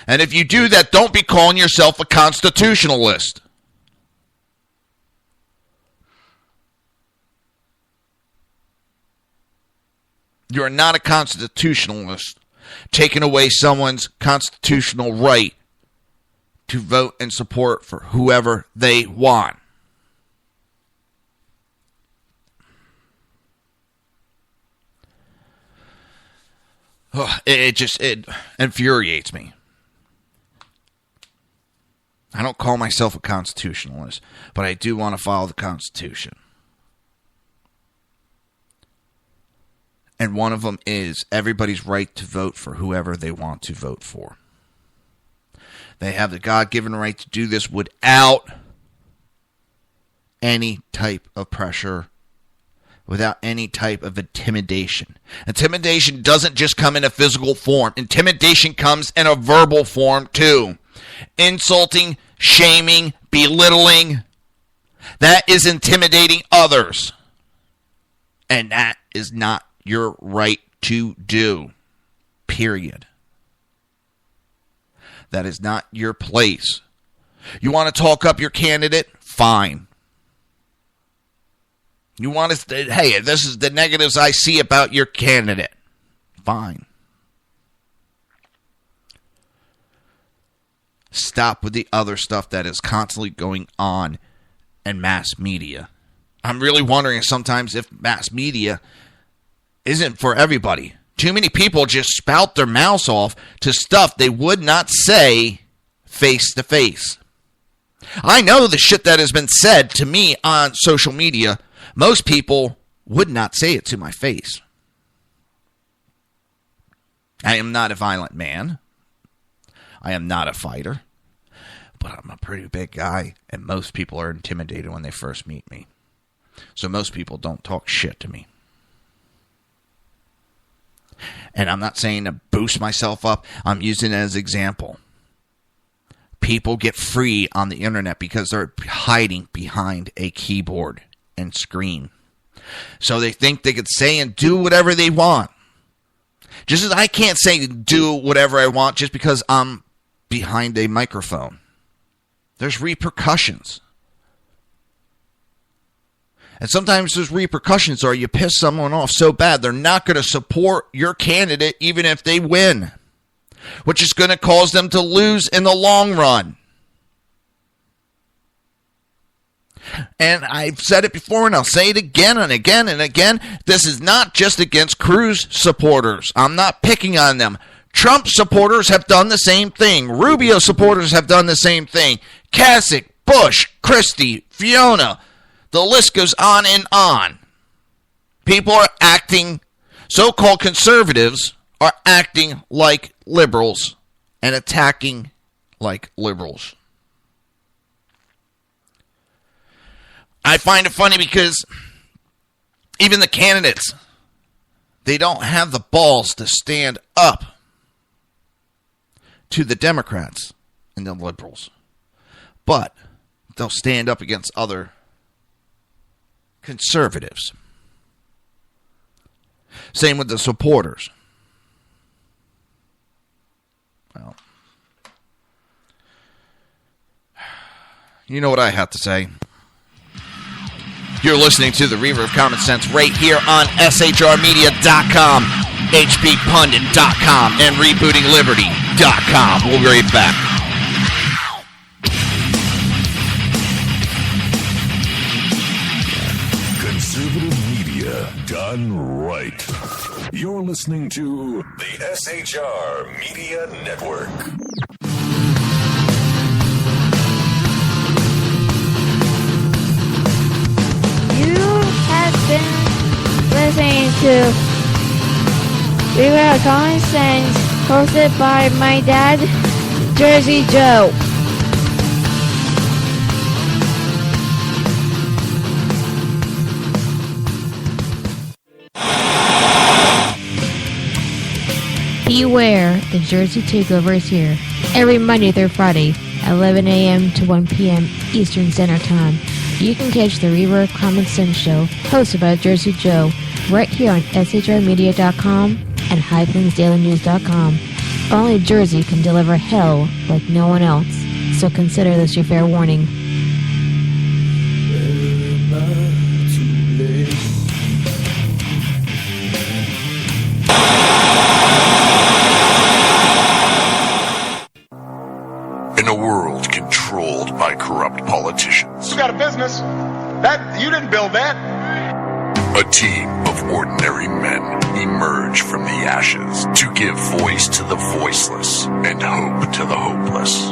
And if you do that, don't be calling yourself a constitutionalist. You are not a constitutionalist, taking away someone's constitutional right to vote and support for whoever they want. It infuriates me. I don't call myself a constitutionalist, but I do want to follow the Constitution. And one of them is everybody's right to vote for whoever they want to vote for. They have the God-given right to do this without any type of pressure, without any type of intimidation. Intimidation doesn't just come in a physical form. Intimidation comes in a verbal form too. Insulting, shaming, belittling. That is intimidating others. And that is not your right to do. Period. That is not your place. You want to talk up your candidate? Fine. You want to, hey, this is the negatives I see about your candidate. Fine. Stop with the other stuff that is constantly going on in mass media. I'm really wondering sometimes if mass media isn't for everybody. Too many people just spout their mouths off to stuff they would not say face to face. I know the shit that has been said to me on social media, most people would not say it to my face. I am not a violent man. I am not a fighter. But I'm a pretty big guy, and most people are intimidated when they first meet me. So most people don't talk shit to me. And I'm not saying to boost myself up. I'm using it as an example. People get free on the internet because they're hiding behind a keyboard and screen. So they think they could say and do whatever they want. Just as I can't say do whatever I want just because I'm behind a microphone. There's repercussions. And sometimes those repercussions are you piss someone off so bad they're not going to support your candidate even if they win, which is going to cause them to lose in the long run. And I've said it before and I'll say it again and again and again. This is not just against Cruz supporters. I'm not picking on them. Trump supporters have done the same thing. Rubio supporters have done the same thing. Kasich, Bush, Christie, Fiona. The list goes on and on. People are acting, so-called conservatives are acting like liberals and attacking like liberals. I find it funny because even the candidates They don't have the balls to stand up to the Democrats and the liberals. But they'll stand up against other conservatives. Same with the supporters. Well, you know what I have to say. You're listening to the Reaver of Common Sense right here on shrmedia.com, hbpundit.com, and rebootingliberty.com. We'll be right back. Conservative media done right. You're listening to the SHR Media Network. You have been listening to Reaver of Common Sense, hosted by my dad, Jersey Joe. Beware, the Jersey Takeover is here. Every Monday through Friday, 11 a.m. to 1 p.m. Eastern Standard Time. You can catch the Reaver of Common Sense show, hosted by Jersey Joe, right here on shrmedia.com and highplainsdailynews.com. Only Jersey can deliver hell like no one else, so consider this your fair warning. In a world controlled by corrupt politicians, You got a business. That you didn't build that. a team of ordinary men emerge from the ashes to give voice to the voiceless and hope to the hopeless.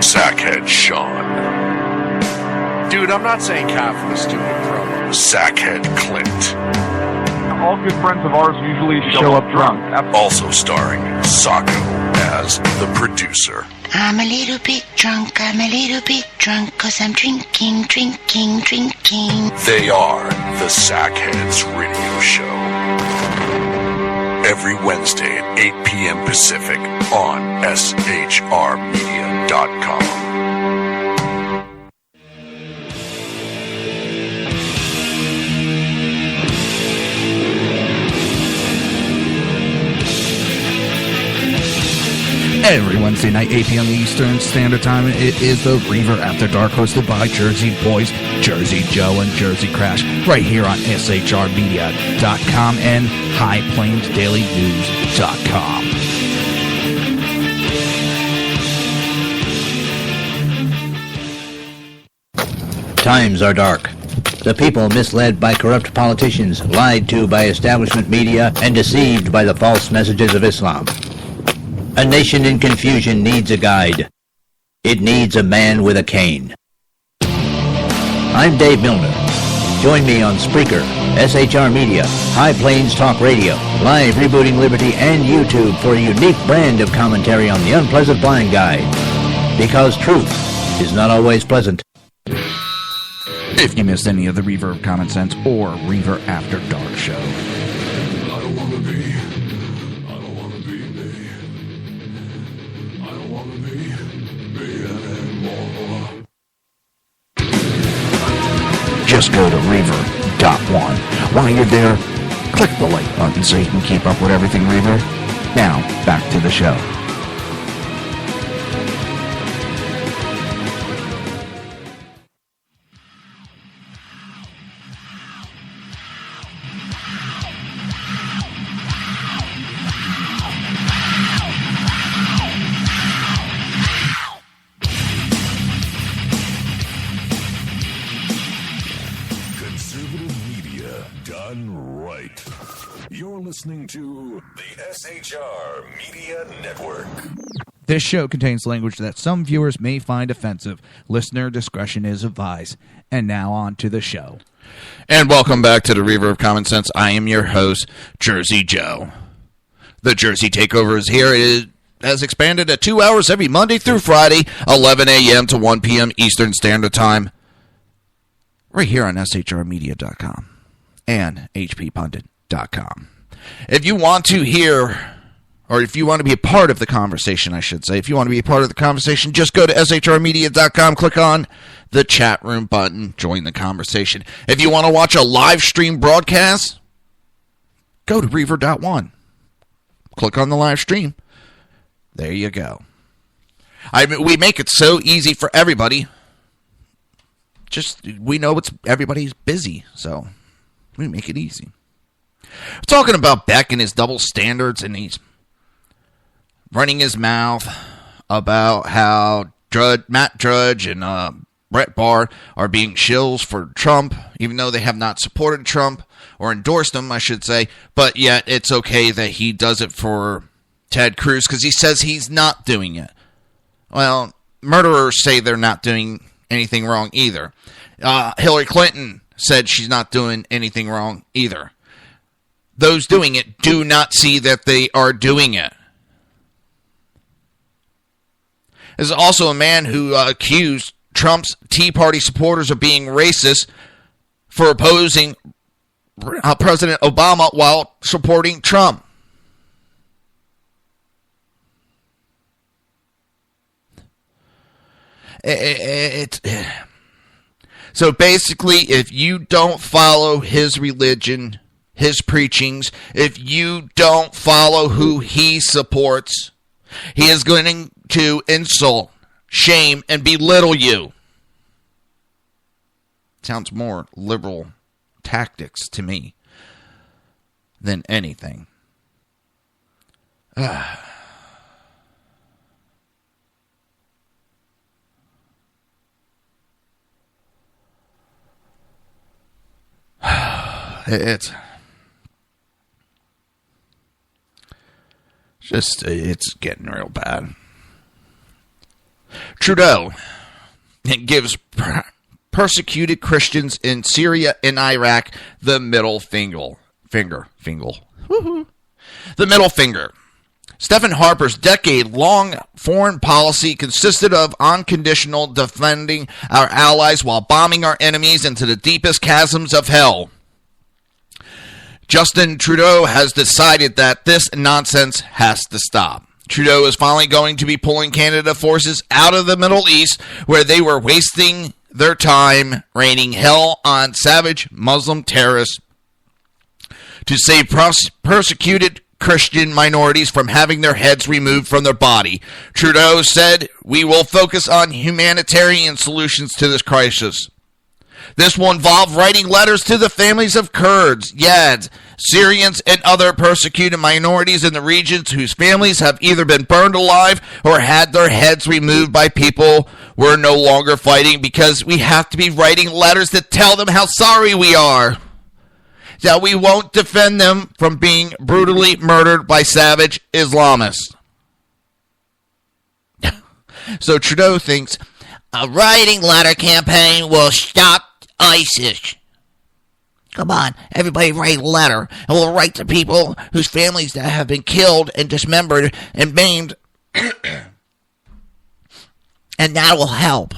Sackhead Sean, Dude, I'm not saying Kafka is stupid, bro. Sackhead Clint, All good friends of ours usually show up drunk. also starring Sacco as the producer. I'm a little bit drunk, 'cause I'm drinking. They are the Sackheads Radio Show. Every Wednesday at 8 p.m. Pacific on shrmedia.com. Every Wednesday night, 8 p.m. Eastern Standard Time, it is the Reaver After Dark, hosted by Jersey Boys, Jersey Joe, and Jersey Crash, right here on shrmedia.com and highplainsdailynews.com. Times are dark. The people misled by corrupt politicians, lied to by establishment media, and deceived by the false messages of Islam. A nation in confusion needs a guide. It needs a man with a cane. I'm Dave Milner. Join me on Spreaker, SHR Media, High Plains Talk Radio, Live Rebooting Liberty, and YouTube for a unique brand of commentary on the unpleasant blind guide. Because truth is not always pleasant. If you missed any of the Reaver of Common Sense or Reaver After Dark show, just go to Reaver.one. While you're there, click the like button so you can keep up with everything Reaver. Now, back to the show. Listening to the SHR Media Network. This show contains language that some viewers may find offensive. Listener discretion is advised. And now on to the show. And welcome back to the Reaver of Common Sense. I am your host, Jersey Joe. The Jersey Takeover is here. It has expanded to 2 hours every Monday through Friday, 11 a.m. to 1 p.m. Eastern Standard Time, right here on shrmedia.com. and hppundit.com. If you want to hear, or if you want to be a part of the conversation, I should say, if you want to be a part of the conversation, just go to shrmedia.com, click on the chat room button, join the conversation. If you want to watch a live stream broadcast, go to Reaver.one. Click on the live stream. There you go. We make it so easy for everybody. Just, we know everybody's busy, so we make it easy. We're talking about Beck and his double standards, and he's running his mouth about how Matt Drudge and Brett Barr are being shills for Trump, even though they have not supported Trump, or endorsed him, I should say, but yet it's okay that he does it for Ted Cruz because he says he's not doing it. Well, murderers say they're not doing anything wrong either. Hillary Clinton said she's not doing anything wrong either. Those doing it do not see that they are doing it. There's also a man who accused Trump's Tea Party supporters of being racist for opposing President Obama while supporting Trump. So basically, if you don't follow his religion, his preachings, if you don't follow who he supports, he is going to insult, shame, and belittle you. Sounds more liberal tactics to me than anything. It's getting real bad. Trudeau gives persecuted Christians in Syria and Iraq the middle finger. The middle finger. Stephen Harper's decade-long foreign policy consisted of unconditional defending our allies while bombing our enemies into the deepest chasms of hell. Justin Trudeau has decided that this nonsense has to stop. Trudeau is finally going to be pulling Canada forces out of the Middle East, where they were wasting their time raining hell on savage Muslim terrorists to save persecuted Christian minorities from having their heads removed from their body. Trudeau said, "We will focus on humanitarian solutions to this crisis. This will involve writing letters to the families of Kurds, Yads, Syrians, and other persecuted minorities in the regions whose families have either been burned alive or had their heads removed by people we're no longer fighting, because we have to be writing letters to tell them how sorry we are, that we won't defend them from being brutally murdered by savage Islamists." So Trudeau thinks a writing letter campaign will stop ISIS. Come on, everybody write a letter, and we'll write to people whose families that have been killed and dismembered and maimed, and that will help.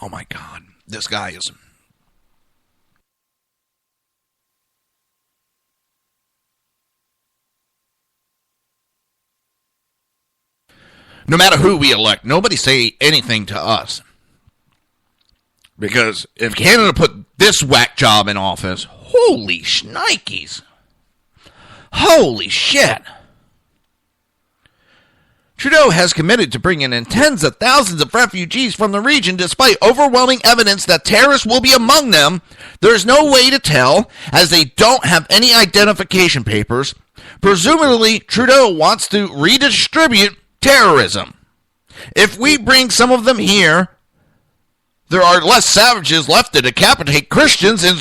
Oh my God, this guy is... No matter who we elect, nobody say anything to us. Because if Canada put this whack job in office, holy shnikes. Holy shit. Trudeau has committed to bringing in tens of thousands of refugees from the region despite overwhelming evidence that terrorists will be among them. There is no way to tell, as they don't have any identification papers. Presumably, Trudeau wants to redistribute terrorism. If we bring some of them here, there are less savages left to decapitate Christians in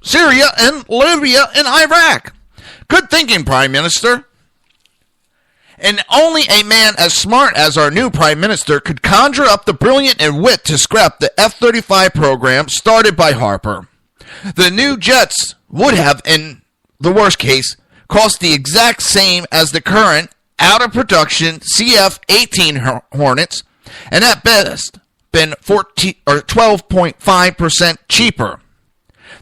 Syria and Libya and Iraq. Good thinking, Prime Minister. And only a man as smart as our new Prime Minister could conjure up the brilliant and wit to scrap the F-35 program started by Harper. The new jets would have, in the worst case, cost the exact same as the current out-of-production CF-18 Hornets, and at best, been 12.5% cheaper.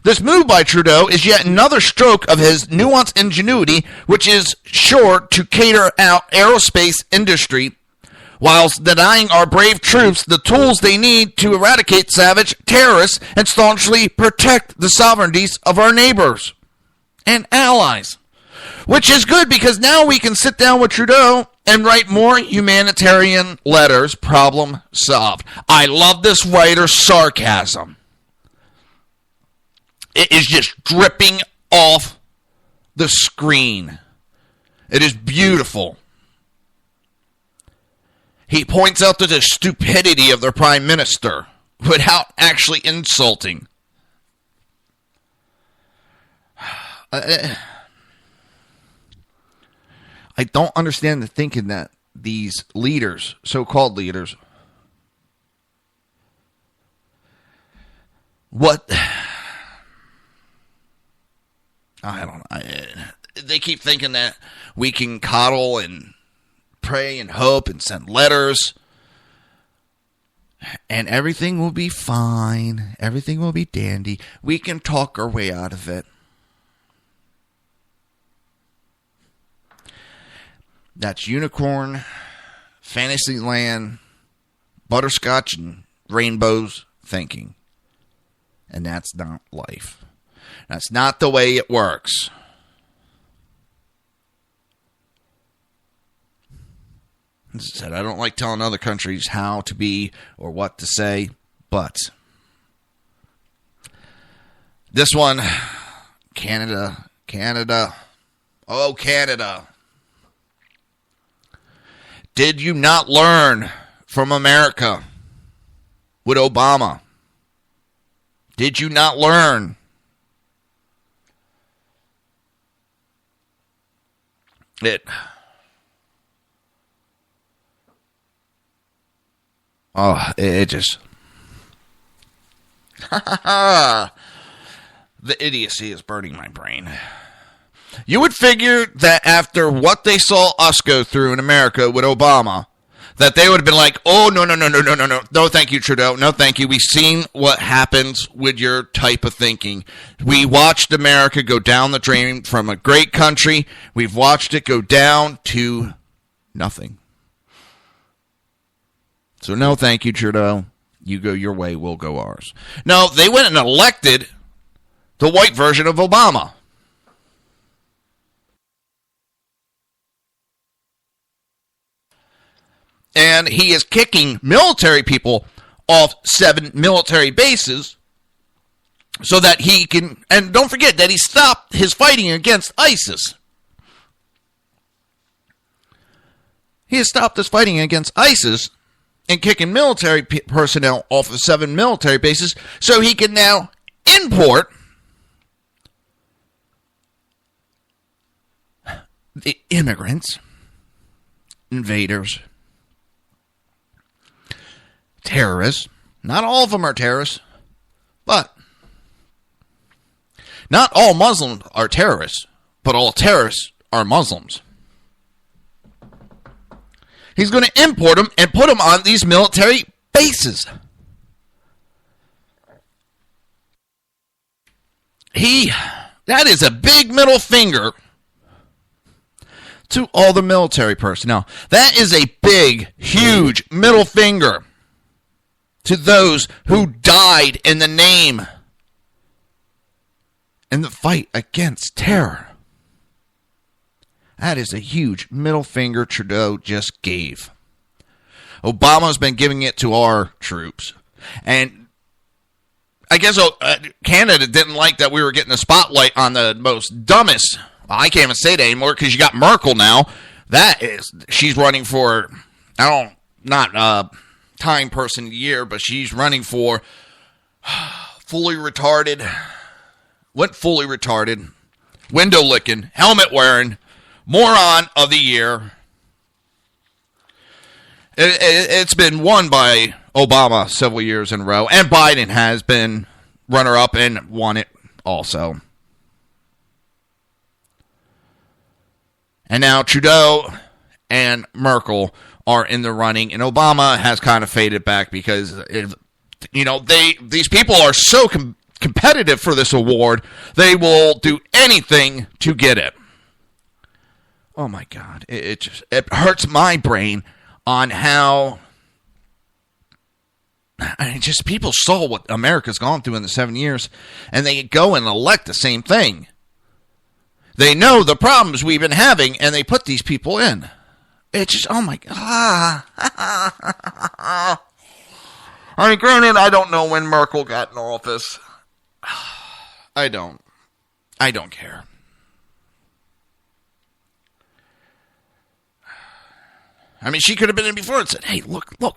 This move by Trudeau is yet another stroke of his nuanced ingenuity, which is sure to cater out aerospace industry, whilst denying our brave troops the tools they need to eradicate savage terrorists and staunchly protect the sovereignties of our neighbors and allies. Which is good, because now we can sit down with Trudeau and write more humanitarian letters. Problem solved. I love this writer's sarcasm. It is just dripping off the screen. It is beautiful. He points out to the stupidity of their prime minister without actually insulting. I don't understand the thinking that these leaders, so-called leaders, I don't know. They keep thinking that we can coddle and pray and hope and send letters and everything will be fine. Everything will be dandy. We can talk our way out of it. That's unicorn, Fantasyland, butterscotch, and rainbows thinking. And that's not life. That's not the way it works. As I said, I don't like telling other countries how to be or what to say, but this one, Canada, oh, Canada. Did you not learn from America with Obama? Did you not learn? It just the idiocy is burning my brain. You would figure that after what they saw us go through in America with Obama, that they would have been like, oh, no, thank you, Trudeau, no, thank you. We've seen what happens with your type of thinking. We watched America go down the drain from a great country. We've watched it go down to nothing. So no, thank you, Trudeau. You go your way, we'll go ours. No, they went and elected the white version of Obama. And he is kicking military people off 7 military bases so that he can... And don't forget that he stopped his fighting against ISIS. He has stopped his fighting against ISIS and kicking military personnel off of 7 military bases so he can now import the immigrants, invaders, terrorists. Not all of them are terrorists, but not all Muslims are terrorists, but all terrorists are Muslims. He's going to import them and put them on these military bases. That is a big middle finger to all the military personnel. That is a big, huge middle finger to those who died in the name in the fight against terror. That is a huge middle finger Trudeau just gave. Obama's been giving it to our troops. And I guess Canada didn't like that we were getting the spotlight on the most dumbest. Well, I can't even say that anymore because you got Merkel now. She's running for, not Time Person of the Year, but she's running for fully retarded, window licking, helmet wearing, moron of the year. It's been won by Obama several years in a row, and Biden has been runner-up and won it also. And now Trudeau and Merkel are in the running, and Obama has kind of faded back because, these people are so competitive for this award, they will do anything to get it. Oh my God, it hurts my brain on how people saw what America's gone through in the 7 years, and they go and elect the same thing. They know the problems we've been having, and they put these people in. It's just, oh my God. I mean, granted, I don't know when Merkel got in office. I don't care. I mean, she could have been in before and said, hey, look how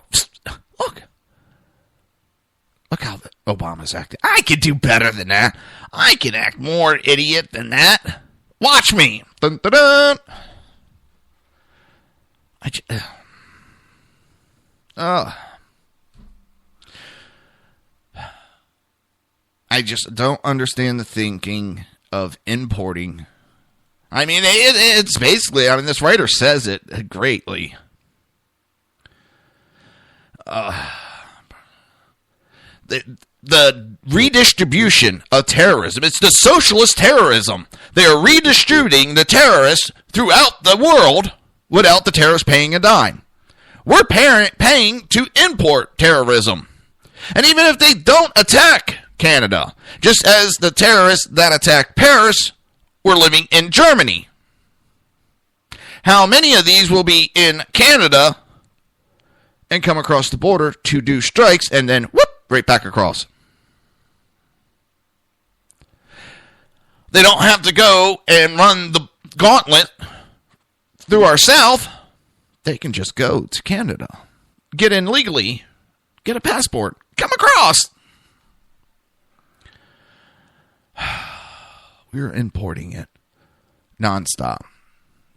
Obama's acting. I could do better than that. I can act more idiot than that. Watch me. Dun, dun, dun. I just don't understand the thinking of importing. I mean, it's basically, this writer says it greatly. The redistribution of terrorism. It's the socialist terrorism. They are redistributing the terrorists throughout the world without the terrorists paying a dime. We're paying to import terrorism. And even if they don't attack Canada, just as the terrorists that attacked Paris were living in Germany, how many of these will be in Canada and come across the border to do strikes and then whoop, right back across? They don't have to go and run the gauntlet through our South. They can just go to Canada, get in legally, get a passport, come across. We're importing it nonstop.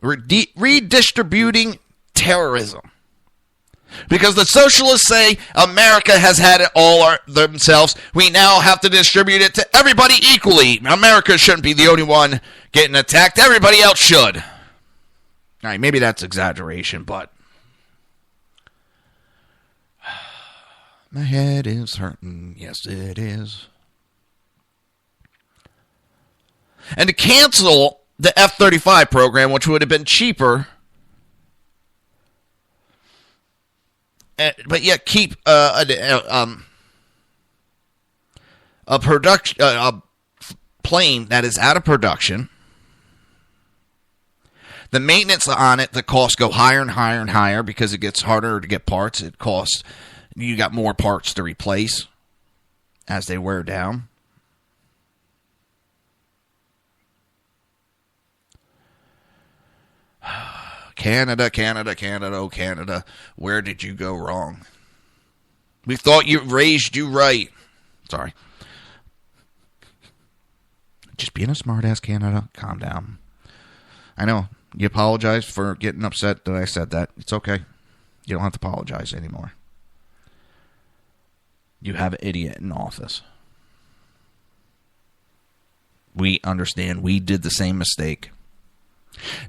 We're redistributing terrorism. Because the socialists say America has had it all themselves. We now have to distribute it to everybody equally. America shouldn't be the only one getting attacked. Everybody else should. All right, maybe that's exaggeration, but my head is hurting. Yes, it is. And to cancel the F-35 program, which would have been cheaper, but yet keep a plane that is out of production. The maintenance on it, the costs go higher and higher and higher because it gets harder to get parts. It costs, you got more parts to replace as they wear down. Canada, oh Canada, where did you go wrong? We thought you raised you right. Sorry. Just being a smartass, Canada. Calm down. I know. You apologize for getting upset that I said that. It's okay. You don't have to apologize anymore. You have an idiot in office. We understand. We did the same mistake.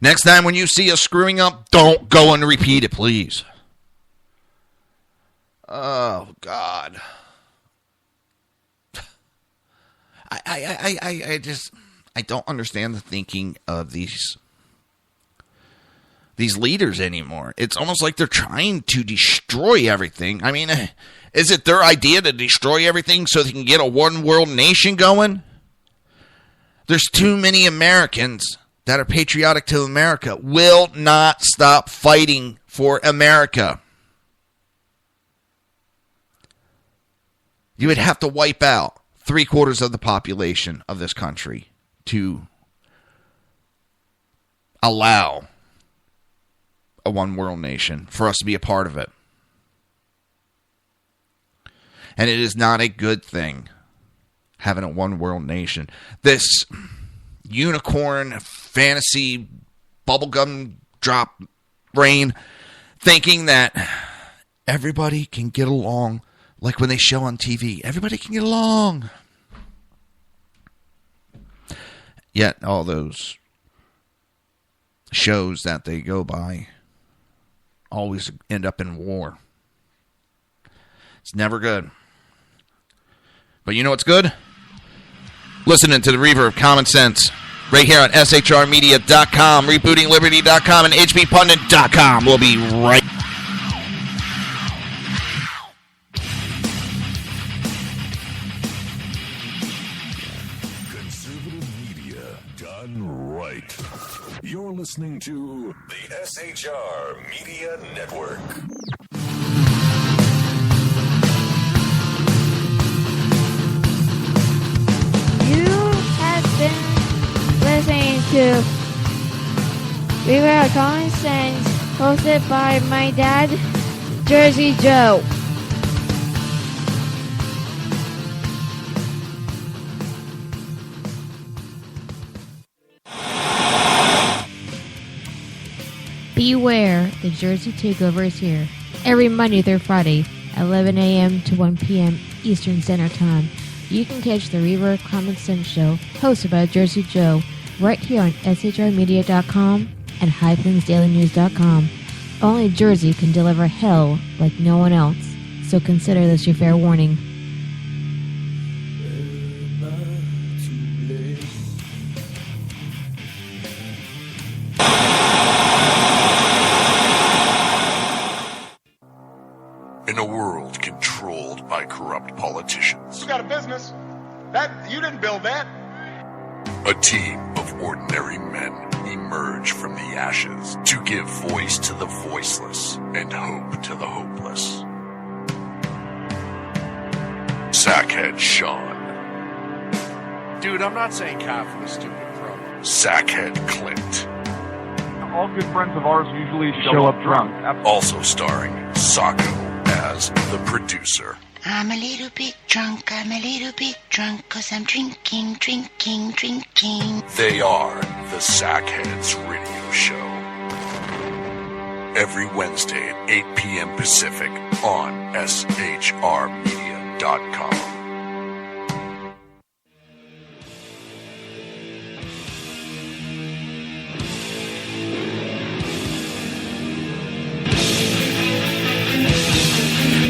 Next time when you see us screwing up, don't go and repeat it, please. Oh, God. I don't understand the thinking of these leaders anymore. It's almost like they're trying to destroy everything. I mean, is it their idea to destroy everything so they can get a one world nation going? There's too many Americans that are patriotic to America, will not stop fighting for America. You would have to wipe out 3/4 of the population of this country to allow a one world nation for us to be a part of it. And it is not a good thing having a one world nation. This unicorn fantasy bubblegum drop brain thinking that everybody can get along like when they show on TV. Everybody can get along. Yet all those shows that they go by always end up in war. It's never good. But you know what's good? Listening to the Reaver of Common Sense right here on shrmedia.com, rebootingliberty.com, and hppundit.com. We'll be right back. You're listening to the SHR Media Network. You have been listening to Reaver of Common Sense, hosted by my dad, Jersey Joe. Beware, the Jersey Takeover is here. Every Monday through Friday, 11 a.m. to 1 p.m. Eastern Standard Time. You can catch the Reaver Common Sense Show, hosted by Jersey Joe, right here on shrmedia.com and highplainsdailynews.com. Only Jersey can deliver hell like no one else, so consider this your fair warning. In a world controlled by corrupt politicians, You got a business. That you didn't build that. a team of ordinary men emerge from the ashes to give voice to the voiceless and hope to the hopeless. Sackhead Sean, Dude, I'm not saying cough for the stupid pro. Sackhead Clint, All good friends of ours usually show up drunk. also starring Sacco as the producer. I'm a little bit drunk, 'cause I'm drinking. They are the Sackheads Radio Show. Every Wednesday at 8 p.m. Pacific on shrmedia.com.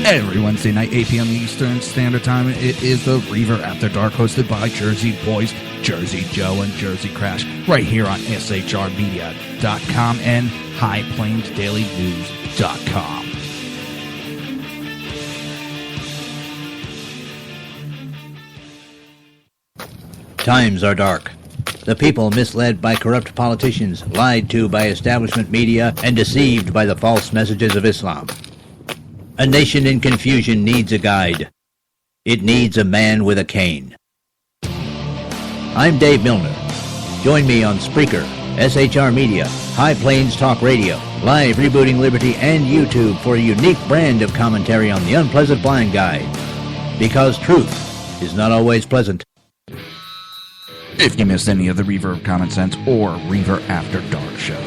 Every Wednesday night, 8 p.m. Eastern Standard Time, it is the Reaver After Dark, hosted by Jersey Boys, Jersey Joe, and Jersey Crash, right here on shrmedia.com and highplainsdailynews.com. Times are dark. The people misled by corrupt politicians, lied to by establishment media, and deceived by the false messages of Islam. A nation in confusion needs a guide. It needs a man with a cane. I'm Dave Milner. Join me on Spreaker, SHR Media, High Plains Talk Radio, Live Rebooting Liberty, and YouTube for a unique brand of commentary on the unpleasant blind guide. Because truth is not always pleasant. If you missed any of the Reaver of Common Sense or Reaver After Dark show,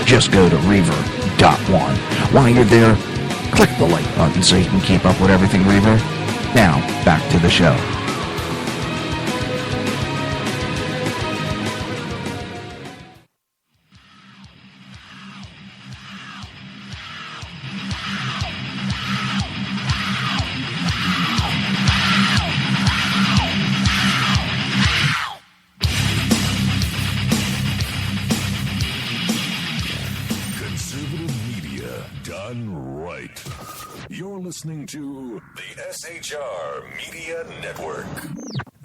just go to Reaver.one. While you're there, click the like button so you can keep up with everything Reaver. Now, back to the show. Listening to the SHR Media Network.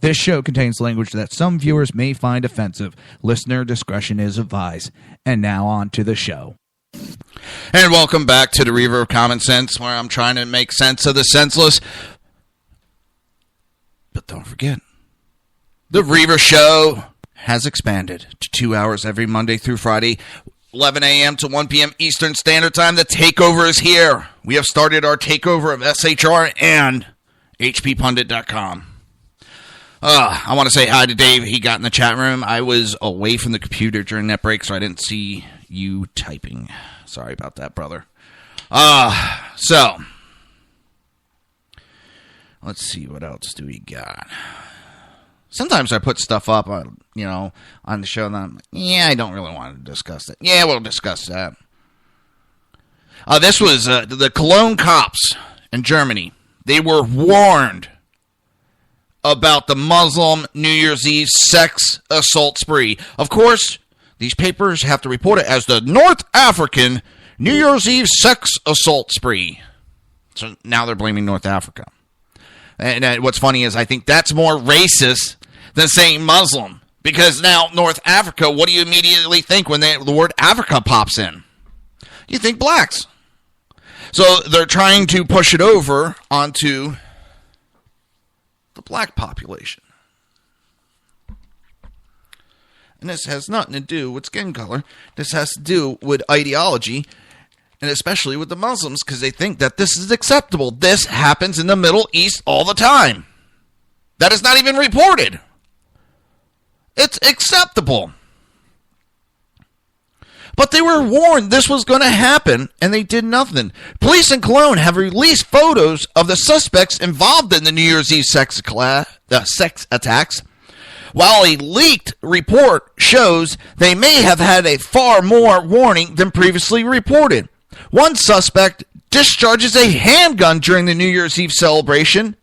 This show contains language that some viewers may find offensive. Listener discretion is advised. And now on to the show. And welcome back to the Reaver of Common Sense, where I'm trying to make sense of the senseless. But don't forget, the Reaver Show has expanded to 2 hours every Monday through Friday, 11 a.m. to 1 p.m. Eastern Standard Time. The takeover is here. We have started our takeover of SHR and hppundit.com. I want to say hi to Dave. He got in the chat room. I was away from the computer during that break, so I didn't see you typing. Sorry about that, brother. So, Let's see, what else do we got? Sometimes I put stuff up on, on the show, and I'm like, I don't really want to discuss that. Yeah, we'll discuss that. This was the Cologne cops in Germany. They were warned about the Muslim New Year's Eve sex assault spree. Of course, these papers have to report it as the North African New Year's Eve sex assault spree. So now they're blaming North Africa. And what's funny is I think that's more racist than saying Muslim. Because now North Africa, what do you immediately think when the word Africa pops in? You think blacks. So they're trying to push it over onto the black population. And this has nothing to do with skin color. This has to do with ideology, and especially with the Muslims, because they think that this is acceptable. This happens in the Middle East all the time. That is not even reported. It's acceptable. But they were warned this was going to happen, and they did nothing. Police in Cologne have released photos of the suspects involved in the New Year's Eve sex attacks, while a leaked report shows they may have had a far more warning than previously reported. One suspect discharges a handgun during the New Year's Eve celebration.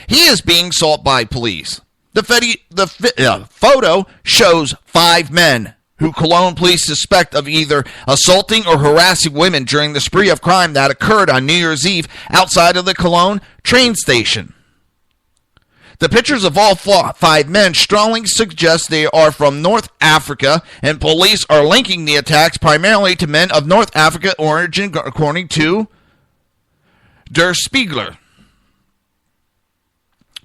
He is being sought by police. The photo shows 5 men who Cologne police suspect of either assaulting or harassing women during the spree of crime that occurred on New Year's Eve outside of the Cologne train station. The pictures of all 5 men strongly suggest they are from North Africa, and police are linking the attacks primarily to men of North African origin, according to Der Spiegel.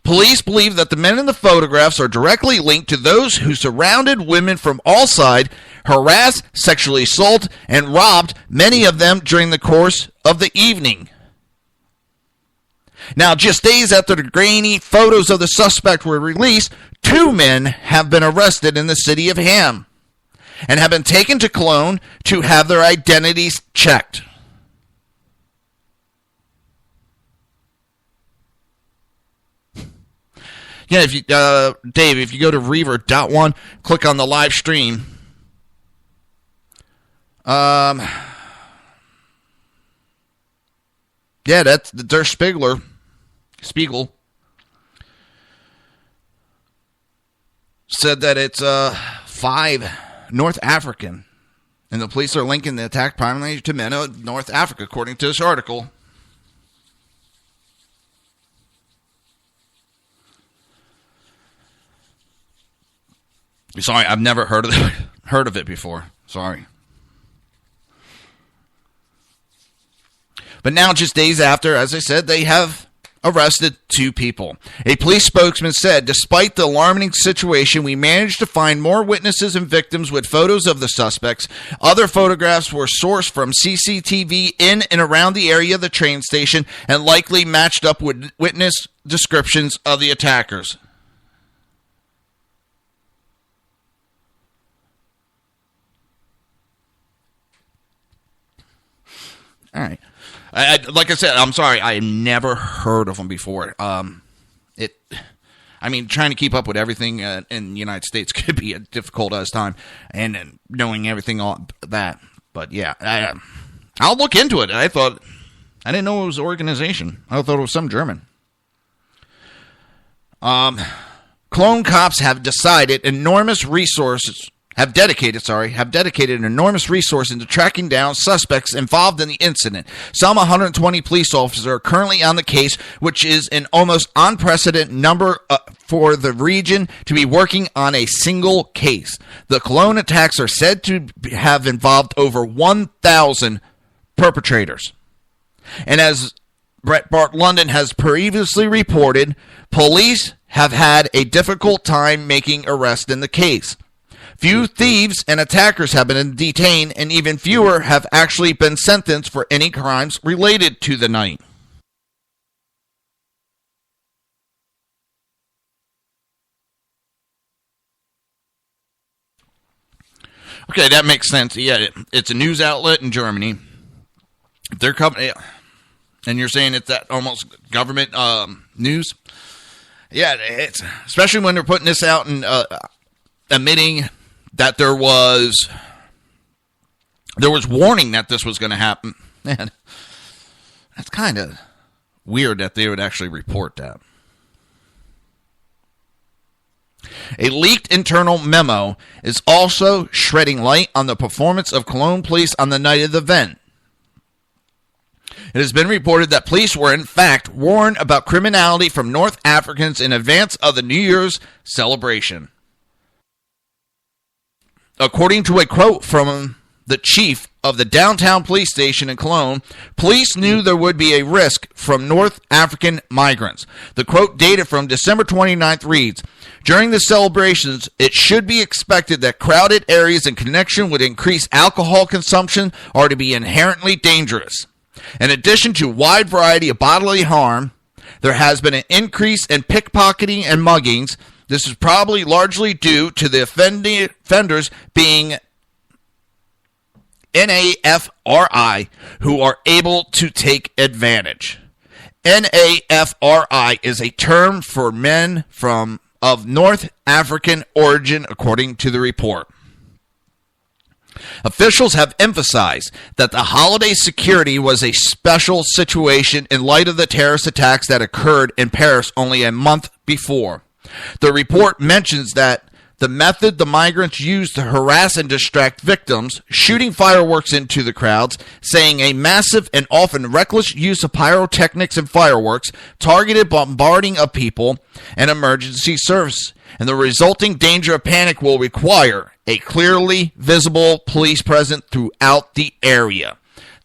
Police believe that the men in the photographs are directly linked to those who surrounded women from all sides, harassed, sexually assaulted, and robbed many of them during the course of the evening. Now, just days after the grainy photos of the suspect were released, 2 men have been arrested in the city of Ham and have been taken to Cologne to have their identities checked. Yeah, if you, Dave, if you go to Reaver.1, click on the live stream. Yeah, that's the Der Spiegel said that it's 5 North African, and the police are linking the attack primarily to men of North Africa, according to this article. Sorry, I've never heard of it before. Sorry. But now, just days after, as I said, they have arrested 2 people. A police spokesman said, despite the alarming situation, we managed to find more witnesses and victims with photos of the suspects. Other photographs were sourced from CCTV in and around the area of the train station and likely matched up with witness descriptions of the attackers. All right. Like I said, I'm sorry. I never heard of them before. Trying to keep up with everything in the United States could be a difficult as time, and knowing everything all that. But yeah, I'll look into it. I didn't know it was an organization. I thought it was some German. Cologne cops have dedicated enormous resources into tracking down suspects involved in the incident. Some 120 police officers are currently on the case, which is an almost unprecedented number for the region to be working on a single case. The Cologne attacks are said to have involved over 1,000 perpetrators. And as Brett Bart London has previously reported, police have had a difficult time making arrests in the case. Few thieves and attackers have been detained, and even fewer have actually been sentenced for any crimes related to the night. Okay, that makes sense. Yeah, it's a news outlet in Germany. They're covering. And you're saying it's that almost government news? Yeah, it's especially when they're putting this out and admitting that there was warning that this was going to happen. Man, that's kind of weird that they would actually report that. A leaked internal memo is also shedding light on the performance of Cologne police on the night of the event. It has been reported that police were in fact warned about criminality from North Africans in advance of the New Year's celebration. According to a quote from the chief of the downtown police station in Cologne, police knew there would be a risk from North African migrants. The quote dated from December 29th reads, "During the celebrations, it should be expected that crowded areas in connection with increased alcohol consumption are to be inherently dangerous. In addition to a wide variety of bodily harm, there has been an increase in pickpocketing and muggings. This is probably largely due to the offenders being NAFRI who are able to take advantage." NAFRI is a term for men of North African origin, according to the report. Officials have emphasized that the holiday security was a special situation in light of the terrorist attacks that occurred in Paris only a month before. The report mentions that the method the migrants used to harass and distract victims, shooting fireworks into the crowds, saying a massive and often reckless use of pyrotechnics and fireworks, targeted bombarding of people and emergency service, and the resulting danger of panic will require a clearly visible police presence throughout the area.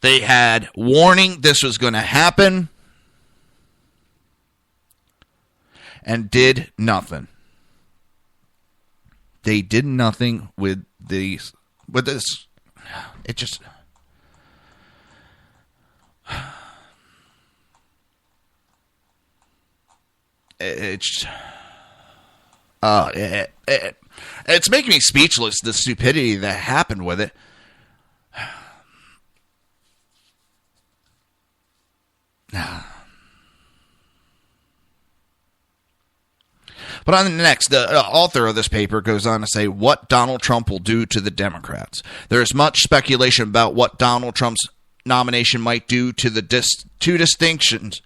They had warning this was going to happen and did nothing. They did nothing with this. It just... It's making me speechless, the stupidity that happened with it. But on the next, the author of this paper goes on to say what Donald Trump will do to the Democrats. There is much speculation about what Donald Trump's nomination might do to the two distinctions,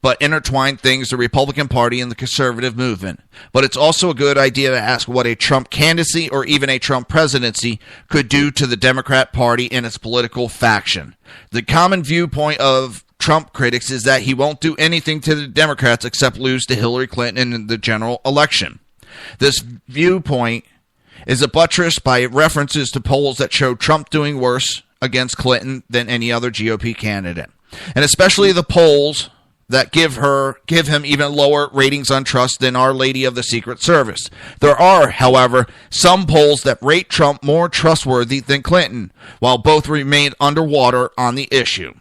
but intertwine things, the Republican Party and the conservative movement. But it's also a good idea to ask what a Trump candidacy or even a Trump presidency could do to the Democrat Party and its political faction. The common viewpoint of Trump critics is that he won't do anything to the Democrats except lose to Hillary Clinton in the general election. This viewpoint is buttressed by references to polls that show Trump doing worse against Clinton than any other GOP candidate, and especially the polls that give him even lower ratings on trust than Our Lady of the Secret Service. There are, however, some polls that rate Trump more trustworthy than Clinton, while both remain underwater on the issue.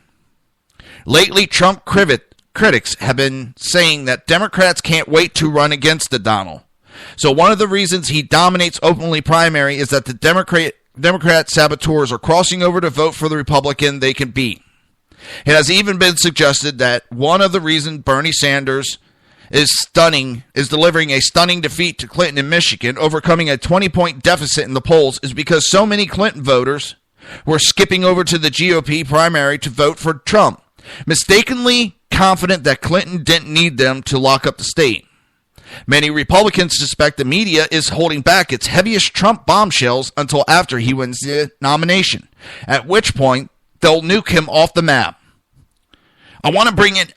Lately, Trump critics have been saying that Democrats can't wait to run against the Donald. So one of the reasons he dominates openly primary is that the Democrat saboteurs are crossing over to vote for the Republican they can beat. It has even been suggested that one of the reasons Bernie Sanders is delivering a stunning defeat to Clinton in Michigan, overcoming a 20-point deficit in the polls, is because so many Clinton voters were skipping over to the GOP primary to vote for Trump, mistakenly confident that Clinton didn't need them to lock up the state. Many Republicans suspect the media is holding back its heaviest Trump bombshells until after he wins the nomination, at which point they'll nuke him off the map. I want to bring in...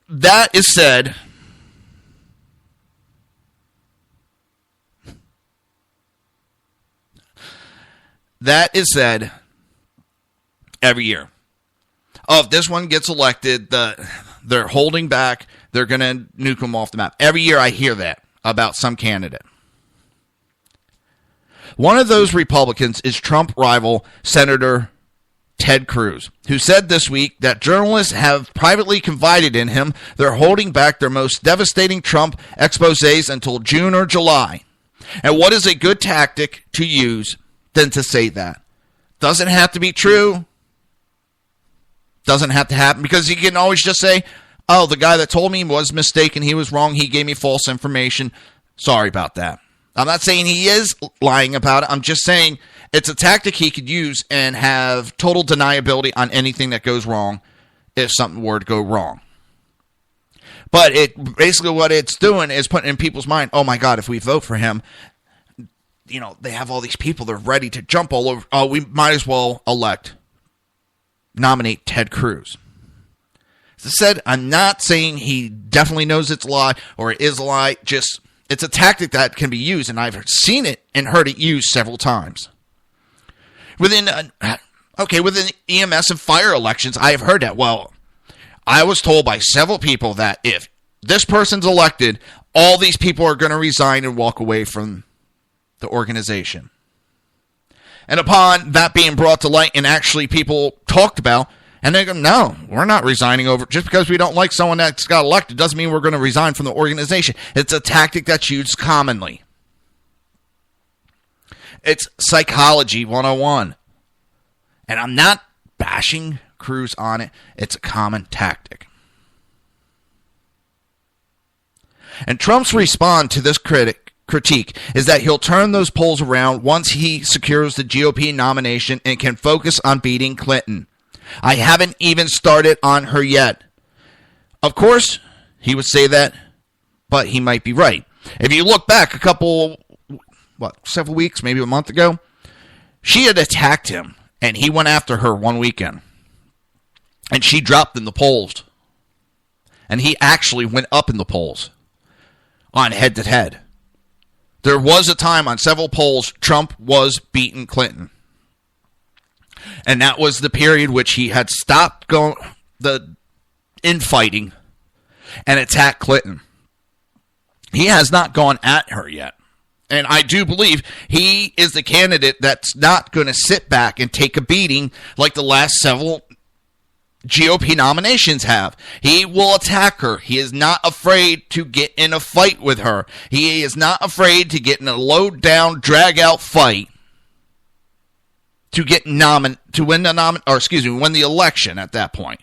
That is said... That is said every year. Oh, if this one gets elected, they're holding back, they're going to nuke him off the map. Every year I hear that about some candidate. One of those Republicans is Trump rival Senator Ted Cruz, who said this week that journalists have privately confided in him they're holding back their most devastating Trump exposés until June or July. And what is a good tactic to use than to say that? Doesn't have to be true. Doesn't have to happen because you can always just say, oh, the guy that told me was mistaken. He was wrong. He gave me false information. Sorry about that. I'm not saying he is lying about it. I'm just saying it's a tactic he could use and have total deniability on anything that goes wrong if something were to go wrong. But it basically what it's doing is putting in people's mind, oh my God, if we vote for him, you know, they have all these people, they're ready to jump all over. Oh, we might as well nominate Ted Cruz. As I said, I'm not saying he definitely knows it's a lie or it is a lie. Just, it's a tactic that can be used, and I've seen it and heard it used several times. Within EMS and fire elections, I have heard that. Well, I was told by several people that if this person's elected, all these people are going to resign and walk away from the organization. And upon that being brought to light and actually people talked about, and they go, no, we're not resigning over. Just because we don't like someone that's got elected doesn't mean we're going to resign from the organization. It's a tactic that's used commonly. It's psychology 101. And I'm not bashing Cruz on it. It's a common tactic. And Trump's response to this critique is that he'll turn those polls around once he secures the GOP nomination and can focus on beating Clinton. I haven't even started on her yet. Of course, he would say that, but he might be right. If you look back several weeks, maybe a month ago, she had attacked him, and he went after her one weekend. And she dropped in the polls. And he actually went up in the polls on head-to-head. There was a time on several polls Trump was beating Clinton. And that was the period which he had stopped the infighting and attacked Clinton. He has not gone at her yet. And I do believe he is the candidate that's not going to sit back and take a beating like the last several GOP nominations have. He will attack her. He is not afraid to get in a fight with her. He is not afraid to get in a low-down, drag-out fight to win the election at that point.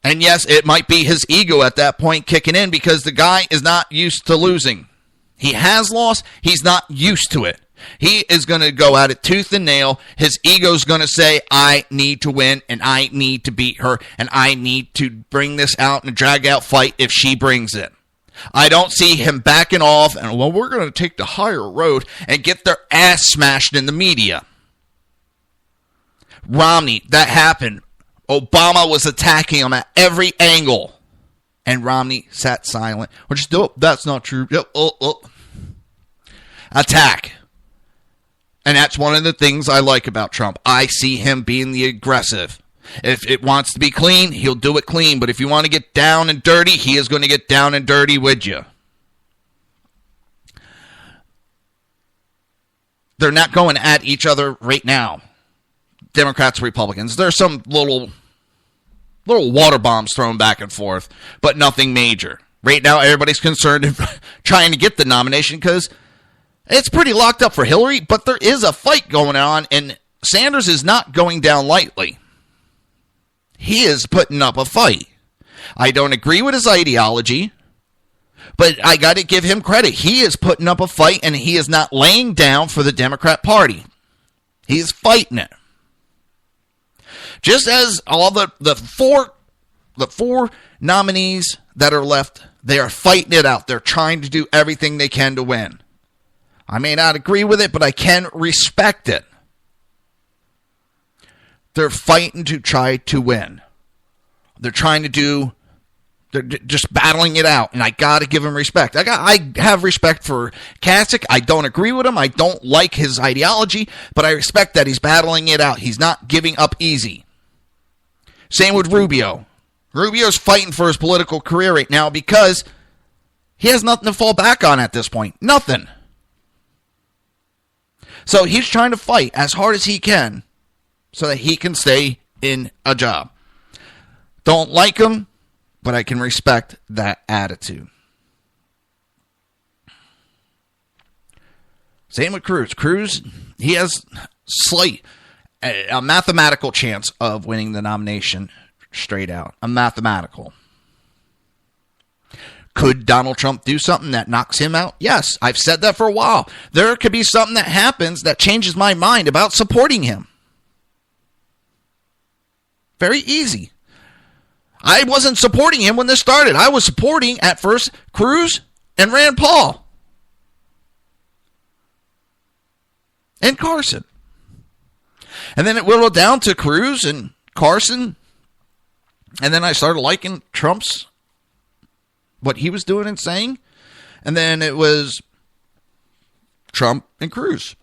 And yes, it might be his ego at that point kicking in because the guy is not used to losing. He has lost. He's not used to it. He is going to go at it tooth and nail. His ego's going to say, I need to win, and I need to beat her, and I need to bring this out in a drag-out fight if she brings it. I don't see him backing off and, well, we're going to take the higher road and get their ass smashed in the media. Romney, that happened. Obama was attacking him at every angle. And Romney sat silent. Or just, oh, that's not true. Attack. And that's one of the things I like about Trump. I see him being the aggressive. If it wants to be clean, he'll do it clean. But if you want to get down and dirty, he is going to get down and dirty with you. They're not going at each other right now. Democrats, Republicans. There's some little water bombs thrown back and forth, but nothing major. Right now, everybody's concerned in trying to get the nomination because it's pretty locked up for Hillary, but there is a fight going on, and Sanders is not going down lightly. He is putting up a fight. I don't agree with his ideology, but I got to give him credit. He is putting up a fight, and he is not laying down for the Democrat Party. He is fighting it. Just as all the four nominees that are left, they are fighting it out. They're trying to do everything they can to win. I may not agree with it, but I can respect it. They're fighting to try to win. They're just battling it out, and I got to give them respect. I have respect for Kasich. I don't agree with him. I don't like his ideology, but I respect that he's battling it out. He's not giving up easy. Same with Rubio. Rubio's fighting for his political career right now because he has nothing to fall back on at this point. Nothing. So he's trying to fight as hard as he can so that he can stay in a job. Don't like him, but I can respect that attitude. Same with Cruz. Cruz, he has slight a mathematical chance of winning the nomination straight out. A mathematical. Could Donald Trump do something that knocks him out? Yes, I've said that for a while. There could be something that happens that changes my mind about supporting him. Very easy. I wasn't supporting him when this started. I was supporting, at first, Cruz and Rand Paul. And Carson. And then it whittled down to Cruz and Carson. And then I started liking Trump's, what he was doing and saying. And then it was Trump and Cruz.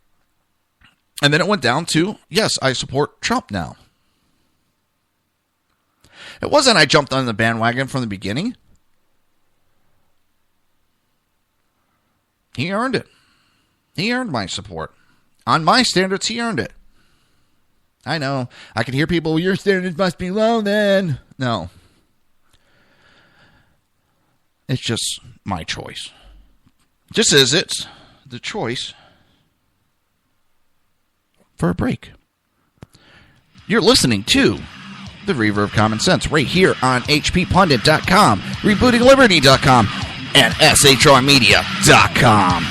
And then it went down to, yes, I support Trump now. It wasn't I jumped on the bandwagon from the beginning. He earned it. He earned my support. On my standards, he earned it. I know. I can hear people, your standards must be low then. No. It's just my choice. Just as it's the choice for a break. You're listening to The Reaver of Common Sense right here on hppundit.com, rebootingliberty.com, and shrmedia.com.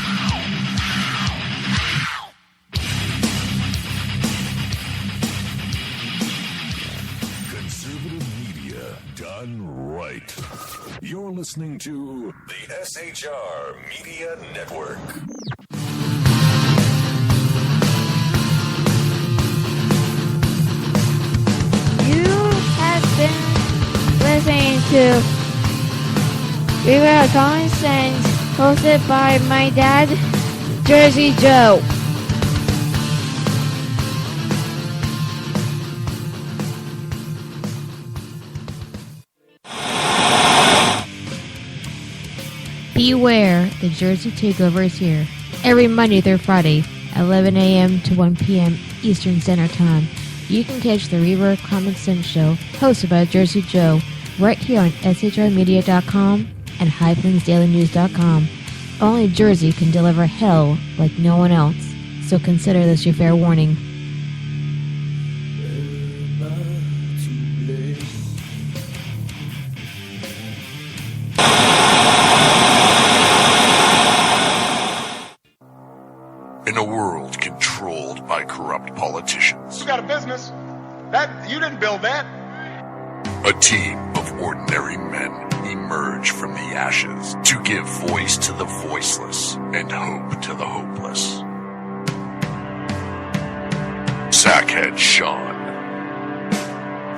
You're listening to the SHR Media Network. You have been listening to Reaver of Common Sense, hosted by my dad, Jersey Joe. Beware, the Jersey Takeover is here. Every Monday through Friday, 11 a.m. to 1 p.m. Eastern Standard Time. You can catch the Reaver of Common Sense show, hosted by Jersey Joe, right here on shrmedia.com and highplainsdailynews.com. Only Jersey can deliver hell like no one else, so consider this your fair warning. In a world controlled by corrupt politicians, You got a business. That you didn't build that. a team of ordinary men emerge from the ashes to give voice to the voiceless and hope to the hopeless. Sackhead Sean,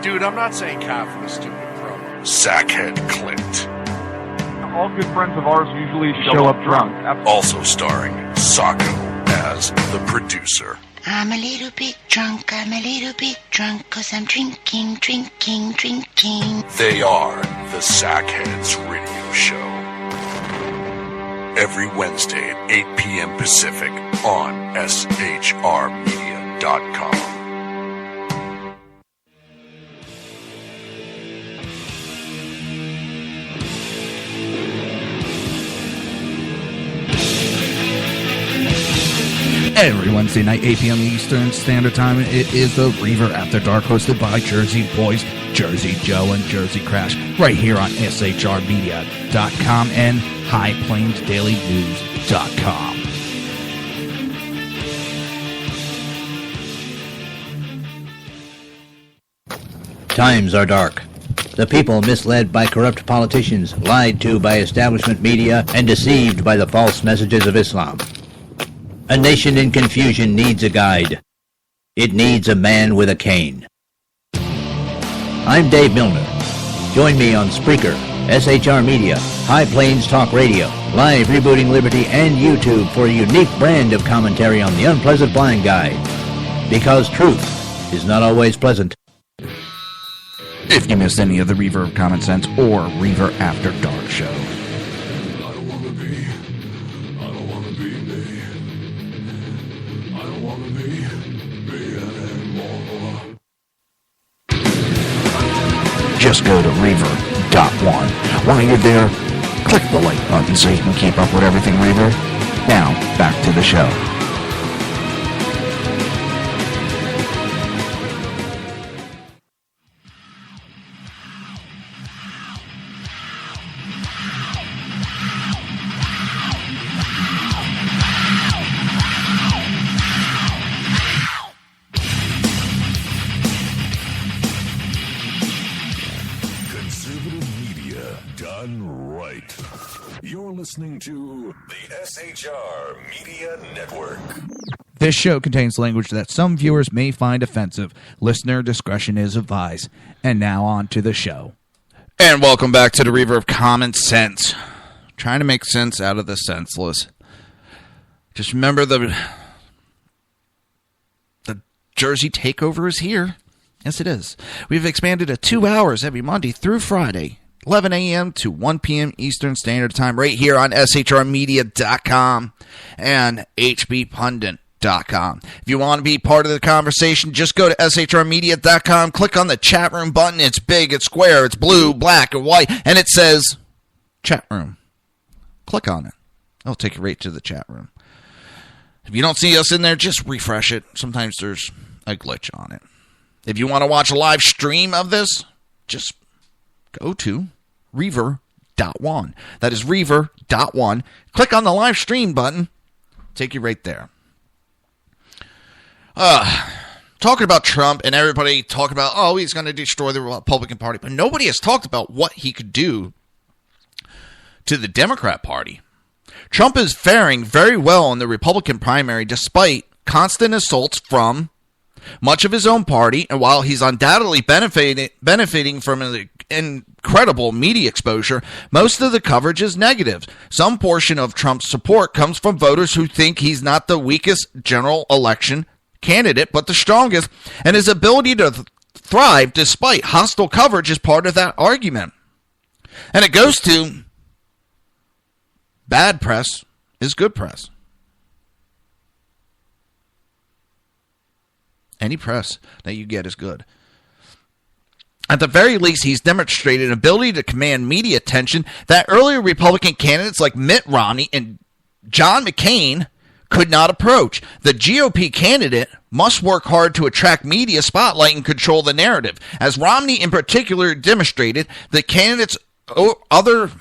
Dude, I'm not saying confidence, stupid bro. Sackhead Clint, All good friends of ours usually show up drunk. also starring Sacco as the producer. I'm a little bit drunk, 'cause I'm drinking. They are the Sackheads Radio Show. Every Wednesday at 8 p.m. Pacific on shrmedia.com. Every Wednesday night, 8 p.m. Eastern Standard Time, it is the Reaver After Dark, hosted by Jersey Boys, Jersey Joe, and Jersey Crash, right here on shrmedia.com and highplainsdailynews.com. Times are dark. The people misled by corrupt politicians, lied to by establishment media, and deceived by the false messages of Islam. A nation in confusion needs a guide. It needs a man with a cane. I'm Dave Milner. Join me on Spreaker, SHR Media, High Plains Talk Radio, Live Rebooting Liberty, and YouTube for a unique brand of commentary on the unpleasant blind guide. Because truth is not always pleasant. If you missed any of the Reaver of Common Sense or Reaver After Dark show, just go to Reaver.one. While you're there, click the like button so you can keep up with everything Reaver. Now, back to the show. Media done right. You're listening to the SHR Media Network. This show contains language that some viewers may find offensive. Listener discretion is advised. And now on to the show. And welcome back to the Reaver of Common Sense. Trying to make sense out of the senseless. Just remember the Jersey takeover is here. Yes, it is. We've expanded to 2 hours every Monday through Friday, 11 a.m. to 1 p.m. Eastern Standard Time, right here on shrmedia.com and hbpundit.com. If you want to be part of the conversation, just go to shrmedia.com, click on the chat room button. It's big, it's square, it's blue, black, and white, and it says chat room. Click on it. It'll take you right to the chat room. If you don't see us in there, just refresh it. Sometimes there's a glitch on it. If you want to watch a live stream of this, just go to Reaver.one. That is Reaver.one. Click on the live stream button. Take you right there. Talking about Trump and everybody talking about, oh, he's going to destroy the Republican Party. But nobody has talked about what he could do to the Democrat Party. Trump is faring very well in the Republican primary despite constant assaults from much of his own party, and while he's undoubtedly benefiting from an incredible media exposure, most of the coverage is negative. Some portion of Trump's support comes from voters who think he's not the weakest general election candidate, but the strongest, and his ability to thrive despite hostile coverage is part of that argument. And it goes to bad press is good press. Any press that you get is good. At the very least, he's demonstrated an ability to command media attention that earlier Republican candidates like Mitt Romney and John McCain could not approach. The GOP candidate must work hard to attract media spotlight and control the narrative. As Romney in particular demonstrated, the candidate's other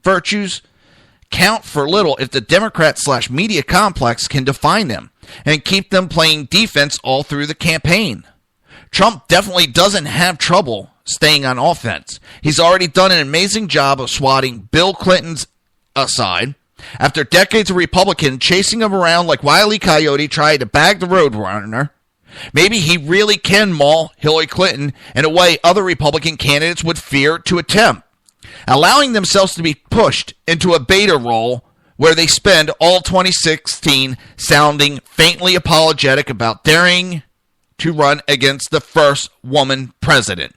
virtues count for little if the Democrat/media complex can define them and keep them playing defense all through the campaign. Trump definitely doesn't have trouble staying on offense. He's already done an amazing job of swatting Bill Clinton's aside. After decades of Republicans chasing him around like Wile E. Coyote trying to bag the Roadrunner, maybe he really can maul Hillary Clinton in a way other Republican candidates would fear to attempt, allowing themselves to be pushed into a beta role where they spend all 2016 sounding faintly apologetic about daring to run against the first woman president,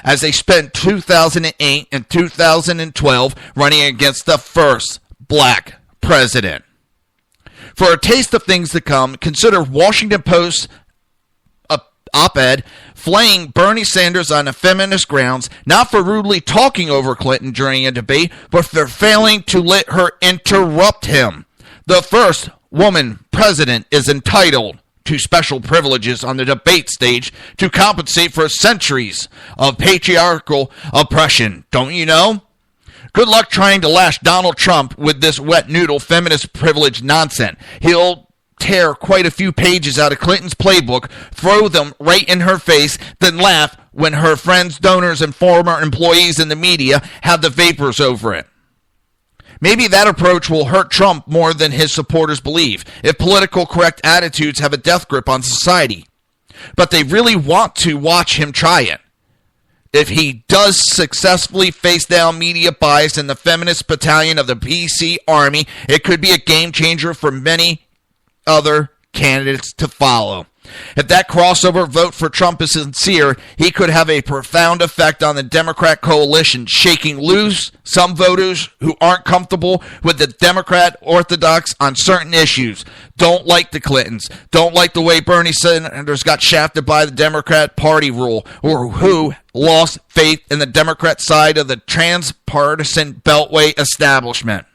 as they spent 2008 and 2012 running against the first black president. For a taste of things to come, consider Washington Post op-ed flaying Bernie Sanders on feminist grounds, not for rudely talking over Clinton during a debate, but for failing to let her interrupt him. The first woman president is entitled to special privileges on the debate stage to compensate for centuries of patriarchal oppression. Don't you know? Good luck trying to lash Donald Trump with this wet noodle feminist privilege nonsense. He'll tear quite a few pages out of Clinton's playbook, throw them right in her face, then laugh when her friends, donors, and former employees in the media have the vapors over it. Maybe that approach will hurt Trump more than his supporters believe, if political correct attitudes have a death grip on society. But they really want to watch him try it. If he does successfully face down media bias in the feminist battalion of the PC Army, it could be a game changer for many other candidates to follow. If that crossover vote for Trump is sincere, he could have a profound effect on the Democrat coalition, shaking loose some voters who aren't comfortable with the Democrat orthodox on certain issues. Don't like the Clintons, don't like the way Bernie Sanders got shafted by the Democrat Party rule, or who lost faith in the Democrat side of the transpartisan Beltway establishment.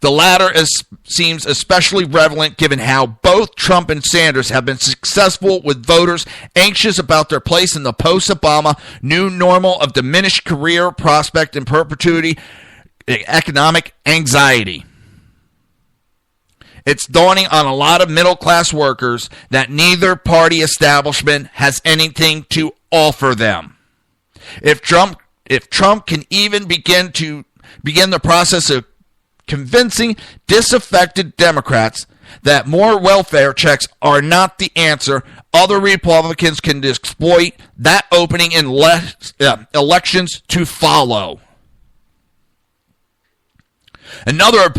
The latter seems especially relevant given how both Trump and Sanders have been successful with voters anxious about their place in the post-Obama new normal of diminished career prospect and perpetuity economic anxiety. It's dawning on a lot of middle-class workers that neither party establishment has anything to offer them. If Trump if Trump can even begin the process of convincing disaffected Democrats that more welfare checks are not the answer, other Republicans can exploit that opening in elections to follow. Another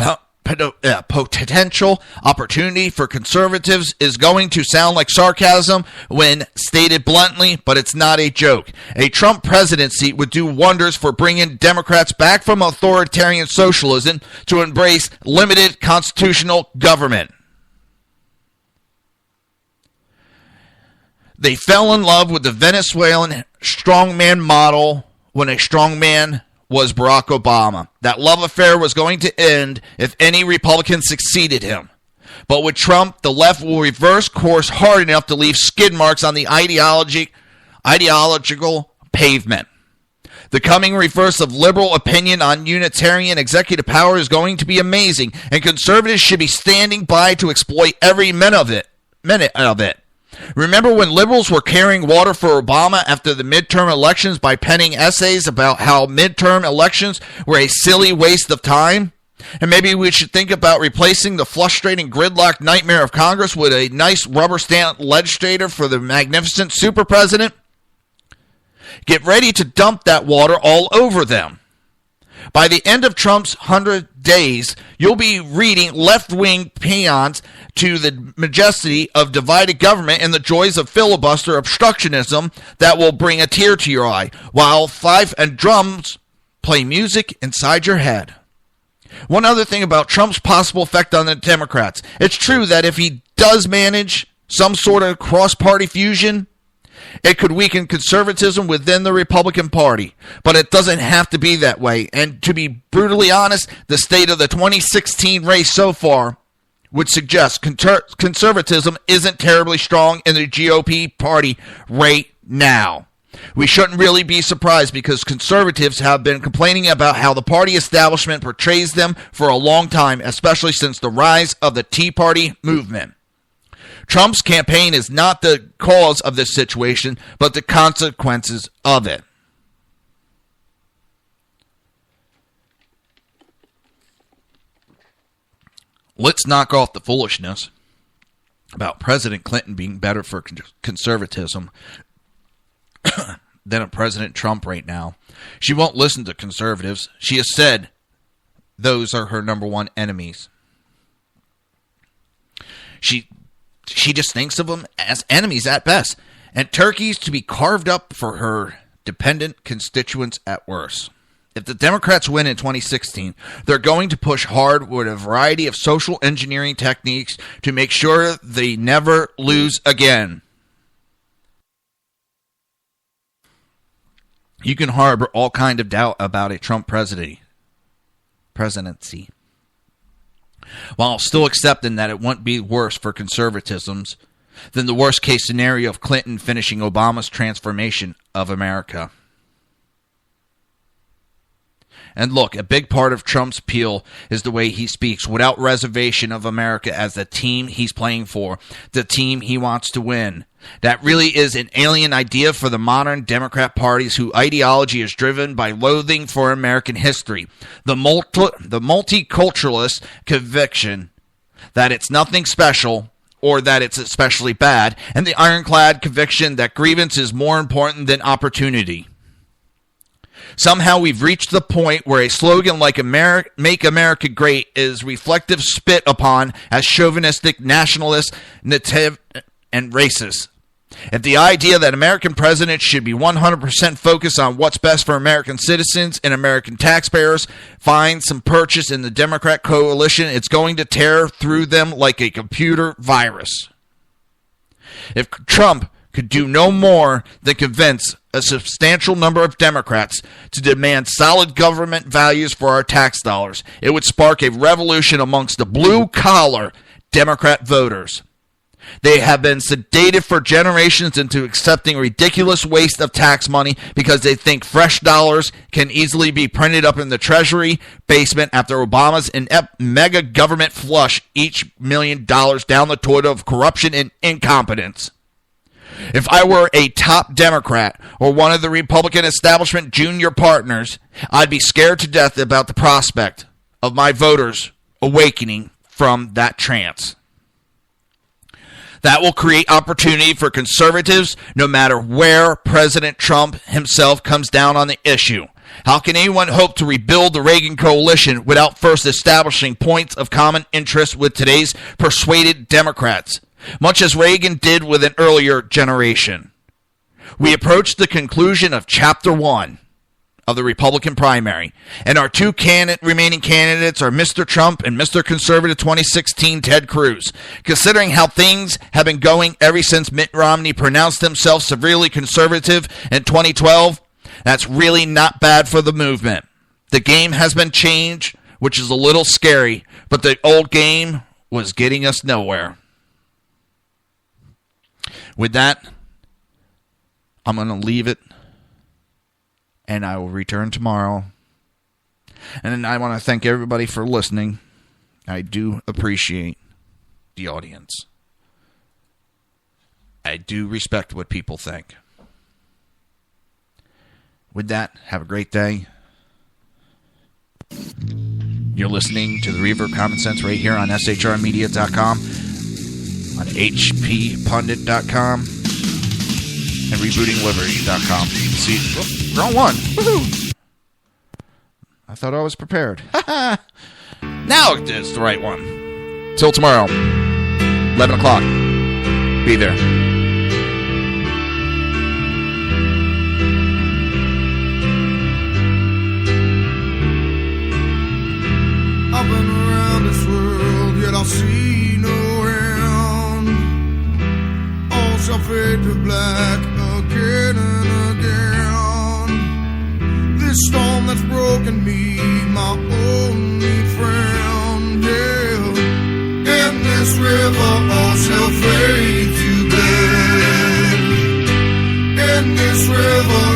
potential opportunity for conservatives is going to sound like sarcasm when stated bluntly, but it's not a joke. A Trump presidency would do wonders for bringing Democrats back from authoritarian socialism to embrace limited constitutional government. They fell in love with the Venezuelan strongman model when a strongman was Barack Obama. That love affair was going to end if any Republican succeeded him. But with Trump, the left will reverse course hard enough to leave skid marks on the ideological pavement. The coming reverse of liberal opinion on unitarian executive power is going to be amazing, and conservatives should be standing by to exploit every minute of it. Remember when liberals were carrying water for Obama after the midterm elections by penning essays about how midterm elections were a silly waste of time? And maybe we should think about replacing the frustrating gridlock nightmare of Congress with a nice rubber stamp legislator for the magnificent super president? Get ready to dump that water all over them. By the end of Trump's 100 days, you'll be reading left-wing paeans to the majesty of divided government and the joys of filibuster obstructionism that will bring a tear to your eye, while fife and drums play music inside your head. One other thing about Trump's possible effect on the Democrats. It's true that if he does manage some sort of cross-party fusion, it could weaken conservatism within the Republican Party, but it doesn't have to be that way. And to be brutally honest, the state of the 2016 race so far would suggest conservatism isn't terribly strong in the GOP party right now. We shouldn't really be surprised because conservatives have been complaining about how the party establishment portrays them for a long time, especially since the rise of the Tea Party movement. Trump's campaign is not the cause of this situation, but the consequences of it. Let's knock off the foolishness about President Clinton being better for conservatism than a President Trump right now. She won't listen to conservatives. She has said those are her number one enemies. She just thinks of them as enemies at best, and turkeys to be carved up for her dependent constituents at worst. If the Democrats win in 2016, they're going to push hard with a variety of social engineering techniques to make sure they never lose again. You can harbor all kind of doubt about a Trump presidency, while still accepting that it won't be worse for conservatisms than the worst case scenario of Clinton finishing Obama's transformation of America. And look, a big part of Trump's appeal is the way he speaks without reservation of America as the team he's playing for, the team he wants to win. That really is an alien idea for the modern Democrat parties whose ideology is driven by loathing for American history. The multiculturalist conviction that it's nothing special or that it's especially bad, and the ironclad conviction that grievance is more important than opportunity. Somehow we've reached the point where a slogan like Make America Great is reflective spit upon as chauvinistic, nationalist, native, and racist. If the idea that American presidents should be 100% focused on what's best for American citizens and American taxpayers finds some purchase in the Democrat coalition, it's going to tear through them like a computer virus. If Trump could do no more than convince a substantial number of Democrats to demand solid government values for our tax dollars, it would spark a revolution amongst the blue-collar Democrat voters. They have been sedated for generations into accepting ridiculous waste of tax money because they think fresh dollars can easily be printed up in the Treasury basement after Obama's mega government flush each $1 million down the toilet of corruption and incompetence. If I were a top Democrat or one of the Republican establishment junior partners, I'd be scared to death about the prospect of my voters awakening from that trance. That will create opportunity for conservatives no matter where President Trump himself comes down on the issue. How can anyone hope to rebuild the Reagan coalition without first establishing points of common interest with today's persuaded Democrats, much as Reagan did with an earlier generation? We approach the conclusion of Chapter 1 of the Republican primary, and our two remaining candidates are Mr. Trump and Mr. Conservative 2016 Ted Cruz. Considering how things have been going ever since Mitt Romney pronounced himself severely conservative in 2012, that's really not bad for the movement. The game has been changed, which is a little scary, but the old game was getting us nowhere. With that, I'm going to leave it, and I will return tomorrow. And I want to thank everybody for listening. I do appreciate the audience. I do respect what people think. With that, have a great day. You're listening to the Reaver Common Sense right here on shrmedia.com, on hppundit.com, and rebootingliberty.com. See, wrong one. Woohoo! I thought I was prepared. Now it's the right one. Till tomorrow, 11 o'clock. Be there. I've been around this world, yet I see no end. All shall fade to black again and again. This storm that's broken me, my only friend, yeah. In this river all shall fade to black. In this river